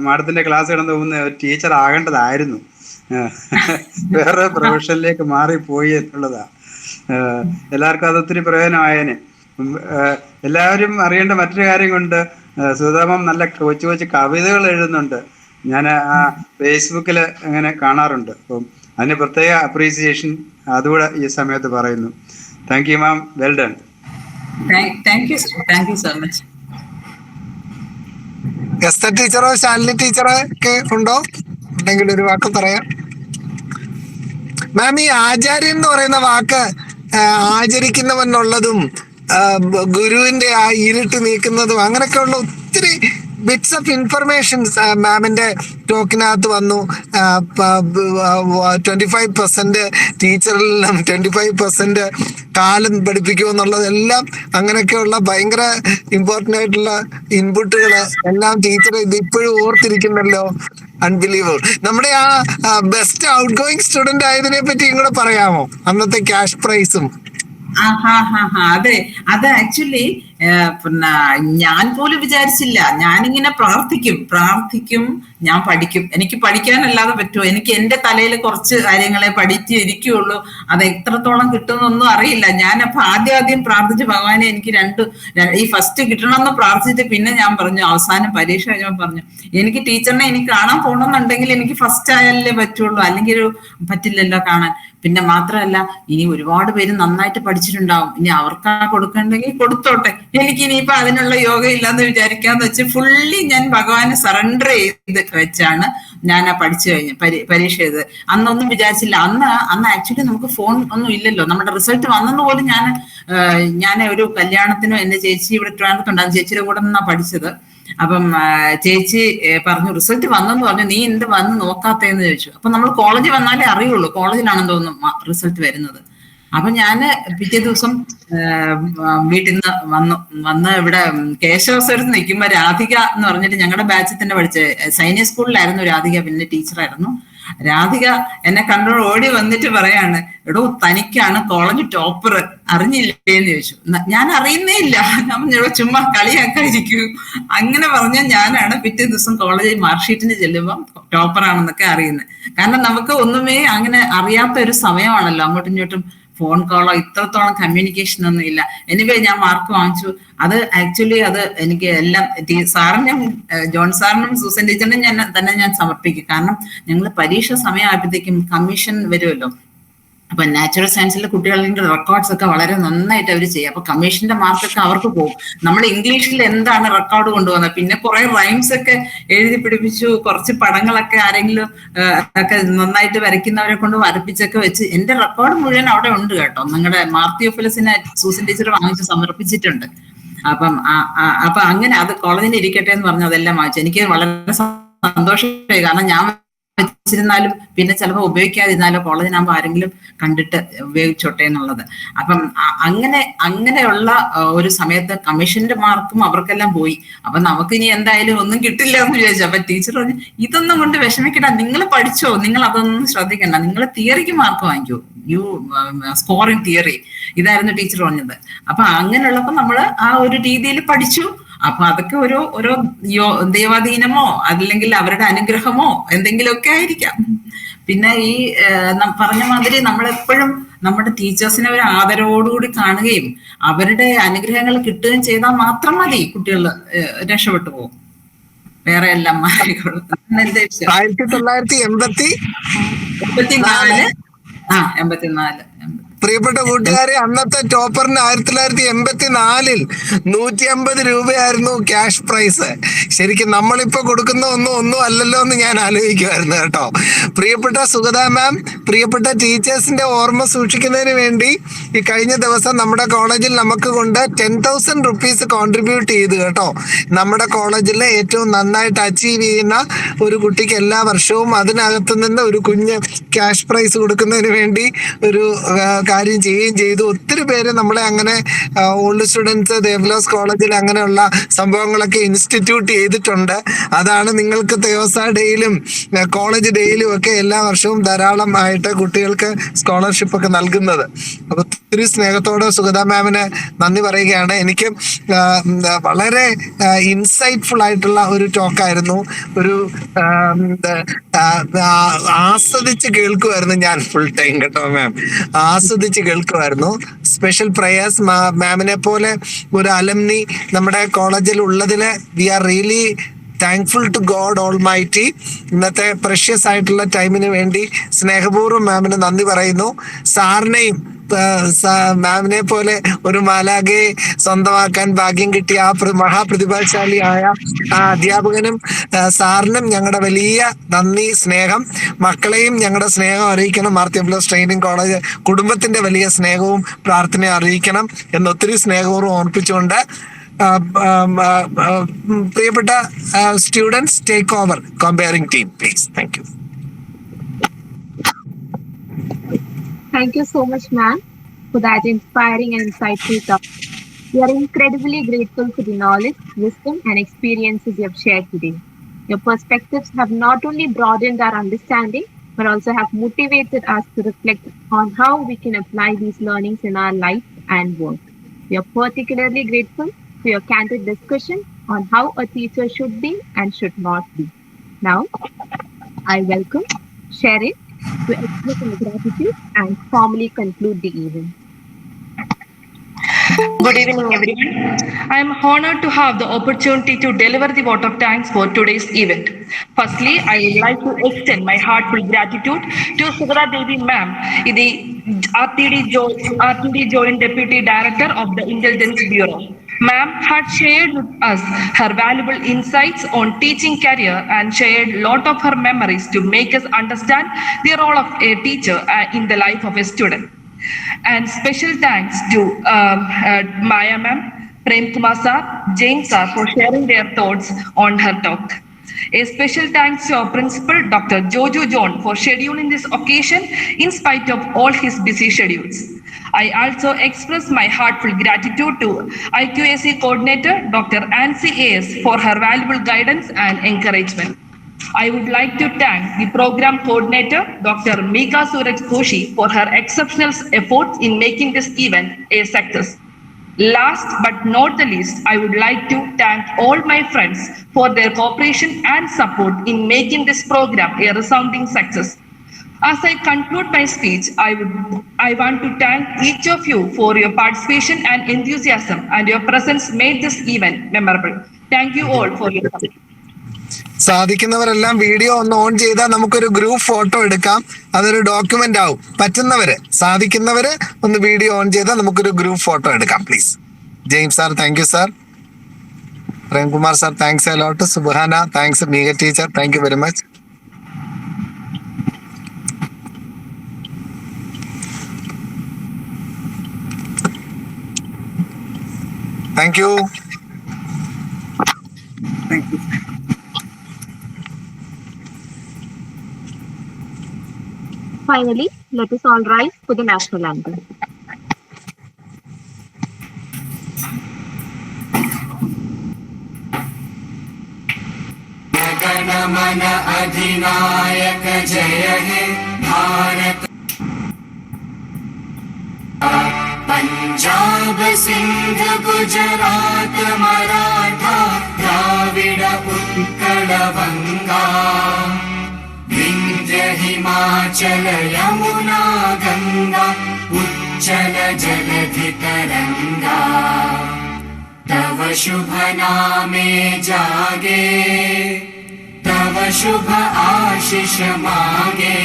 മാഡത്തിന്റെ ക്ലാസ് കണ്ടപ്പോൾ തോന്നുന്ന ഒരു ടീച്ചർ ആകേണ്ടതായിരുന്നു. വേറെ പ്രൊഫഷനിലേക്ക് മാറിപ്പോയി എന്നുള്ളതാ. എല്ലാവർക്കും അതൊത്തിരി പ്രയോജനമായേനെ. എല്ലാവരും അറിയേണ്ട മറ്റൊരു കാര്യം കൊണ്ട് സുഗതാമ്മ നല്ല കൊച്ചു കവിതകൾ എഴുതുന്നുണ്ട്. ഞാൻ ആ ഫേസ്ബുക്കിൽ അങ്ങനെ കാണാറുണ്ട്. അപ്പം അതിന് പ്രത്യേക അപ്രീസിയേഷൻ അതുകൂടെ ഈ സമയത്ത് പറയുന്നു. Thank you ma'am, well done. Thank you so much. Esther ടീച്ചറോ ശാലിനി ടീച്ചറോ ഒക്കെ ഉണ്ടോ? ഉണ്ടെങ്കിൽ ഒരു വാക്ക് പറയാം. മാം, ഈ ആചാര്യൻ എന്ന് പറയുന്ന വാക്ക് ആചരിക്കുന്നവനുള്ളതും ഗുരുവിന്റെ ആ ഇരുട്ട് നീക്കുന്നതും അങ്ങനെയൊക്കെ ഉള്ള ഒത്തിരി ബിറ്റ്സ് ഓഫ് ഇൻഫർമേഷൻസ് മാമിന്റെ ടോക്കിനകത്ത് വന്നു. 25% ടീച്ചറിൽ നിന്നും 25% കാലം പഠിപ്പിക്കുമെന്നുള്ളതെല്ലാം അങ്ങനെയൊക്കെയുള്ള ഭയങ്കര ഇമ്പോർട്ടൻ്റ് ആയിട്ടുള്ള ഇൻപുട്ടുകൾ എല്ലാം ടീച്ചർ ഇത് ഇപ്പോഴും ഓർത്തിരിക്കുന്നല്ലോ. അൺബിലീവബിൾ. നമ്മുടെ ആ ബെസ്റ്റ് ഔട്ട് ഗോയിങ് സ്റ്റുഡന്റ് ആയതിനെ പറ്റി ഇങ്ങോട്ട് പറയാമോ? അന്നത്തെ ക്യാഷ് പ്രൈസും. അതെ, അത് ആക്ച്വലി പിന്നെ ഞാൻ പോലും വിചാരിച്ചില്ല. ഞാനിങ്ങനെ പ്രാർത്ഥിക്കും, ഞാൻ പഠിക്കും. എനിക്ക് പഠിക്കാനല്ലാതെ പറ്റുമോ? എനിക്ക് എന്റെ തലയിൽ കുറച്ച് കാര്യങ്ങളെ പഠിച്ചിരിക്കുള്ളൂ. അത് എത്രത്തോളം കിട്ടുമെന്നൊന്നും അറിയില്ല. ഞാനപ്പോ ആദ്യം പ്രാർത്ഥിച്ചു, ഭഗവാനെ എനിക്ക് ഈ ഫസ്റ്റ് കിട്ടണമെന്ന് പ്രാർത്ഥിച്ചിട്ട് പിന്നെ ഞാൻ പറഞ്ഞു, അവസാനം പരീക്ഷ കഴിഞ്ഞപ്പോൾ പറഞ്ഞു, എനിക്ക് ടീച്ചറിനെ എനിക്ക് കാണാൻ പോകണമെന്നുണ്ടെങ്കിൽ എനിക്ക് ഫസ്റ്റ് ആയാലേ പറ്റുള്ളൂ, അല്ലെങ്കിൽ പറ്റില്ലല്ലോ കാണാൻ. പിന്നെ മാത്രമല്ല, ഇനി ഒരുപാട് പേര് നന്നായിട്ട് പഠിച്ചിട്ടുണ്ടാവും. ഇനി അവർക്കാ കൊടുക്കണ്ടെങ്കിൽ കൊടുത്തോട്ടെ, എനിക്ക് ഇനിയിപ്പോ അതിനുള്ള യോഗ ഇല്ലാന്ന് വിചാരിക്കാന്ന് വെച്ച് ഫുള്ളി ഞാൻ ഭഗവാനെ സറണ്ടർ ചെയ്ത് വെച്ചാണ് ഞാൻ ആ പഠിച്ചു കഴിഞ്ഞ് പരീക്ഷ ചെയ്തത്. അന്നൊന്നും വിചാരിച്ചില്ല. അന്ന് ആക്ച്വലി നമുക്ക് ഫോൺ ഒന്നും ഇല്ലല്ലോ. നമ്മുടെ റിസൾട്ട് വന്നെന്ന് പോലും ഞാൻ ഒരു കല്യാണത്തിനോ എന്റെ ചേച്ചി ഇവിടെ ട്രിവാൻഡ്രത്തുണ്ടാകും, ചേച്ചിയുടെ കൂടെ നിന്നാ പഠിച്ചത്. അപ്പം ചേച്ചി പറഞ്ഞു, റിസൾട്ട് വന്നെന്ന് പറഞ്ഞു, നീ എന്ത് വന്ന് നോക്കാത്തേന്ന് ചോദിച്ചു. അപ്പൊ നമ്മൾ കോളേജിൽ വന്നാലേ അറിയുള്ളൂ, കോളേജിലാണെന്ന് തോന്നുന്നു റിസൾട്ട് വരുന്നത്. അപ്പൊ ഞാന് പിറ്റേ ദിവസം വീട്ടിൽ നിന്ന് വന്ന് ഇവിടെ കേശവസ്വരത്ത് നിൽക്കുമ്പോ രാധിക എന്ന് പറഞ്ഞിട്ട് ഞങ്ങളുടെ ബാച്ചിൽ തന്നെ പഠിച്ച സൈനിക സ്കൂളിലായിരുന്നു രാധിക, പിന്നെ ടീച്ചറായിരുന്നു. രാധിക എന്നെ കണ്ടോ ഓടി വന്നിട്ട് പറയാണ്, എടോ തനിക്കാണ് കോളേജ് ടോപ്പർ, അറിഞ്ഞില്ലേന്ന് ചോദിച്ചു. ഞാൻ അറിയുന്നേ ഇല്ല. ഞാൻ ചുമ്മാ കളിയാക്കാതിരിക്കൂ. അങ്ങനെ പറഞ്ഞ ഞാനാണ് പിറ്റേ ദിവസം കോളേജിൽ മാർക്ക്ഷീറ്റിന് ചെല്ലുമ്പോൾ ടോപ്പറാണെന്നൊക്കെ അറിയുന്നത്. കാരണം നമുക്ക് ഒന്നുമേ അങ്ങനെ അറിയാത്ത ഒരു സമയമാണല്ലോ. അങ്ങോട്ടും ഇങ്ങോട്ടും ഫോൺ കോളോ ഇത്രത്തോളം കമ്മ്യൂണിക്കേഷൻ ഒന്നും ഇല്ല. എനിവേ ഞാൻ മാർക്ക് വാങ്ങിച്ചു. അത് ആക്ച്വലി അത് എനിക്ക് എല്ലാം സാറിനും ജോൺ സാറിനും സൂസൻ ടീച്ചറിനും ഞാൻ സമർപ്പിക്കും. കാരണം ഞങ്ങൾ പരീക്ഷ സമയമായപ്പോഴത്തേക്കും കമ്മീഷൻ വരുമല്ലോ. അപ്പൊ നാച്ചുറൽ സയൻസിലെ കുട്ടികളുടെ റെക്കോർഡ്സ് ഒക്കെ വളരെ നന്നായിട്ട് അവർ ചെയ്യും. അപ്പൊ കമ്മീഷന്റെ മാർക്കൊക്കെ അവർക്ക് പോകും. നമ്മൾ ഇംഗ്ലീഷിൽ എന്താണ് റെക്കോർഡ് കൊണ്ടുവന്നത്, പിന്നെ കുറെ റൈംസ് ഒക്കെ എഴുതി പിടിപ്പിച്ചു, കുറച്ച് പടങ്ങളൊക്കെ ആരെങ്കിലും ഒക്കെ നന്നായിട്ട് വരയ്ക്കുന്നവരെ കൊണ്ട് വരപ്പിച്ചൊക്കെ വെച്ച് എന്റെ റെക്കോർഡ് മുഴുവൻ അവിടെ ഉണ്ട് കേട്ടോ. നിങ്ങളുടെ മാർത്തിയോഫിലസിനെ സൂസൻ ടീച്ചർ വാങ്ങിച്ച് സമർപ്പിച്ചിട്ടുണ്ട്. അപ്പൊ അങ്ങനെ അത് കോളേജിൽ ഇരിക്കട്ടെ എന്ന് പറഞ്ഞു അതെല്ലാം വാങ്ങിച്ചു. എനിക്ക് വളരെ സന്തോഷമായി. കാരണം ഞാൻ വെച്ചിരുന്നാലും പിന്നെ ചിലപ്പോൾ ഉപയോഗിക്കാതിരുന്നാലോ കോളേജിനാകുമ്പോൾ ആരെങ്കിലും കണ്ടിട്ട് ഉപയോഗിച്ചോട്ടെ എന്നുള്ളത്. അപ്പം അങ്ങനെയുള്ള ഒരു സമയത്ത് കമ്മീഷന്റെ മാർക്കും അവർക്കെല്ലാം പോയി. അപ്പൊ നമുക്ക് ഇനി എന്തായാലും ഒന്നും കിട്ടില്ല എന്ന് വിചാരിച്ചു. അപ്പൊ ടീച്ചർ പറഞ്ഞു, ഇതൊന്നും കൊണ്ട് വിഷമിക്കണ്ട, നിങ്ങൾ പഠിച്ചോ, നിങ്ങൾ അതൊന്നും ശ്രദ്ധിക്കണ്ട, നിങ്ങൾ തിയറിക്ക് മാർക്ക് വാങ്ങിക്കൂ, യു സ്കോർ ഇൻ തിയറി. ഇതായിരുന്നു ടീച്ചർ പറഞ്ഞത്. അപ്പൊ അങ്ങനെയുള്ളപ്പോ നമ്മള് ആ ഒരു രീതിയിൽ പഠിച്ചു. അപ്പൊ അതൊക്കെ ഓരോ ദൈവാധീനമോ അല്ലെങ്കിൽ അവരുടെ അനുഗ്രഹമോ എന്തെങ്കിലുമൊക്കെ ആയിരിക്കാം. പിന്നെ ഈ പറഞ്ഞ മാതിരി നമ്മളെപ്പോഴും നമ്മുടെ ടീച്ചേഴ്സിനെ ഒരു ആദരവോടുകൂടി കാണുകയും അവരുടെ അനുഗ്രഹങ്ങൾ കിട്ടുകയും ചെയ്താൽ മാത്രം മതി കുട്ടികൾ രക്ഷപ്പെട്ടു പോകും. വേറെ എല്ലാം മാറിക്കൊള്ളും. 1984 പ്രിയപ്പെട്ട കൂട്ടുകാരെ, അന്നത്തെ ടോപ്പറിന് 1984 150 രൂപയായിരുന്നു ക്യാഷ് പ്രൈസ്. ശരിക്കും നമ്മളിപ്പോ കൊടുക്കുന്ന ഒന്നും അല്ലല്ലോ എന്ന് ഞാൻ ആലോചിക്കുമായിരുന്നു കേട്ടോ. പ്രിയപ്പെട്ട സുഗത മാം, പ്രിയപ്പെട്ട ടീച്ചേഴ്സിന്റെ ഓർമ്മ സൂക്ഷിക്കുന്നതിന് വേണ്ടി ഈ കഴിഞ്ഞ ദിവസം നമ്മുടെ കോളേജിൽ നമുക്ക് കൊണ്ട് 10,000 റുപ്പീസ് കോൺട്രിബ്യൂട്ട് ചെയ്തു കേട്ടോ. നമ്മുടെ കോളേജിലെ ഏറ്റവും നന്നായിട്ട് അച്ചീവ് ചെയ്യുന്ന ഒരു കുട്ടിക്ക് എല്ലാ വർഷവും അതിനകത്ത് നിന്ന് ഒരു കുഞ്ഞ് ക്യാഷ് പ്രൈസ് കൊടുക്കുന്നതിന് വേണ്ടി ഒരു കാര്യം ചെയ്യുകയും ചെയ്തു. ഒത്തിരി പേര് നമ്മളെ അങ്ങനെ ഓൾഡ് സ്റ്റുഡൻസ് ദേവലോസ് കോളേജിൽ അങ്ങനെയുള്ള സംഭവങ്ങളൊക്കെ ഇൻസ്റ്റിറ്റ്യൂട്ട് ചെയ്തിട്ടുണ്ട്. അതാണ് നിങ്ങൾക്ക് തെയോസ ഡേയിലും കോളേജ് ഡേയിലും ഒക്കെ എല്ലാ വർഷവും ധാരാളമായിട്ട് കുട്ടികൾക്ക് സ്കോളർഷിപ്പ് ഒക്കെ നൽകുന്നത്. അപ്പൊ ഒത്തിരി സ്നേഹത്തോടെ സുഗത മാമിന് നന്ദി പറയുകയാണ്. എനിക്ക് വളരെ ഇൻസൈറ്റ്ഫുൾ ആയിട്ടുള്ള ഒരു ടോക്കായിരുന്നു. ഒരു ആസ്വദിച്ച് കേൾക്കുമായിരുന്നു ഞാൻ ഫുൾ ടൈം കേട്ടോ മാം, ആസ്വദിച്ച് കേൾക്കുമായിരുന്നു. സ്പെഷ്യൽ പ്രയേഴ്സ് മാമിനെ പോലെ ഒരു അലംനി നമ്മുടെ കോളേജിൽ ഉള്ളതിന് we are really thankful to God almighty. ഇന്നത്തെ പ്രഷ്യസ് ആയിട്ടുള്ള ടൈമിന് വേണ്ടി സ്നേഹപൂർവ്വം മാമിന് നന്ദി പറയുന്നു. സാറിനെയും മാമിനെ പോലെ ഒരു മാലാഖയെ സ്വന്തമാക്കാൻ ഭാഗ്യം കിട്ടിയ ആ മഹാപ്രതിഭാശാലിയായ ആ അധ്യാപകനും സാറിനും ഞങ്ങളുടെ വലിയ നന്ദി, സ്നേഹം. മക്കളെയും ഞങ്ങളുടെ സ്നേഹം അറിയിക്കണം. മാർ തിയോഫിലസ് ട്രെയിനിങ് കോളേജ് കുടുംബത്തിന്റെ വലിയ സ്നേഹവും പ്രാർത്ഥനയും അറിയിക്കണം എന്ന് ഒത്തിരി സ്നേഹപൂർവ്വം ഓർപ്പിച്ചുകൊണ്ട് പ്രിയപ്പെട്ട students take over comparing team please. Thank U. Thank you so much, ma'am, for that inspiring and insightful talk. We are incredibly grateful for the knowledge, wisdom, and experiences you have shared today. Your perspectives have not only broadened our understanding, but also have motivated us to reflect on how we can apply these learnings in our life and work. We are particularly grateful for your candid discussion on how a teacher should be and should not be. Now, I welcome Sherin to express our gratitude and formally conclude the event. Good evening, everyone. I am honored to have the opportunity to deliver the vote of thanks for today's event. Firstly, I would like to extend my heartfelt gratitude to Sugata Devi ma'am, the RTD Joint Deputy Director of the Intelligence Bureau. Ma'am had shared with us her valuable insights on teaching career and shared a lot of her memories to make us understand the role of a teacher in the life of a student. And special thanks to Maya ma'am, Prem Kumar sir, James sir for sharing their thoughts on her talk. A special thanks to our principal, Dr. Jojo John, for scheduling this occasion in spite of all his busy schedules. I also express my heartfelt gratitude to IQAC coordinator, Dr. Ansi A.S. for her valuable guidance and encouragement. I would like to thank the program coordinator, Dr. Mika Suraj Koshi, for her exceptional efforts in making this event a success. Last but not the least, I would like to thank all my friends for their cooperation and support in making this program a resounding success. As I conclude my speech, I want to thank each of you for your participation and enthusiasm, and your presence made this event memorable. Thank you all for your support. സാധിക്കുന്നവരെല്ലാം video ഒന്ന് on ചെയ്താൽ നമുക്കൊരു group photo എടുക്കാം. അതൊരു document ആവും. സാധിക്കുന്നവര് ഒന്ന് video on ചെയ്താൽ നമുക്കൊരു ഗ്രൂപ്പ് ഫോട്ടോ എടുക്കാം please. James sir thank you sir. Premkumar sir thanks a lot. Subahana thanks. Meega teacher thank you very much. Thank you. Finally, let us all rise for the national anthem. गणमन अधिनायक जय हे भारत. पंजाब सिंध गुजरात मराठा द्राविड उत्कल बंगा विंध्य हिमाचल यमुना गंगा उच्चल जलधि तरंगा तव शुभ नामे जागे तव शुभ आशीष मागे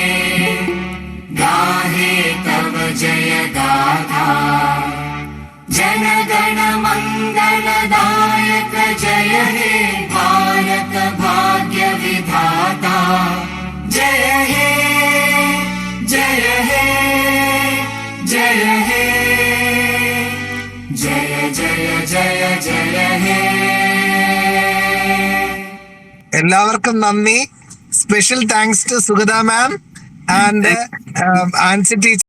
गाहे तव जय गाथा जनगण मंगलदायक जय हे भारत भाग्य विधाता जय हे जय हे जय हे जय जय जय जय हे. എല്ലാവർക്കും നന്ദി. Special thanks to Sugatha ma'am and Ancy teacher.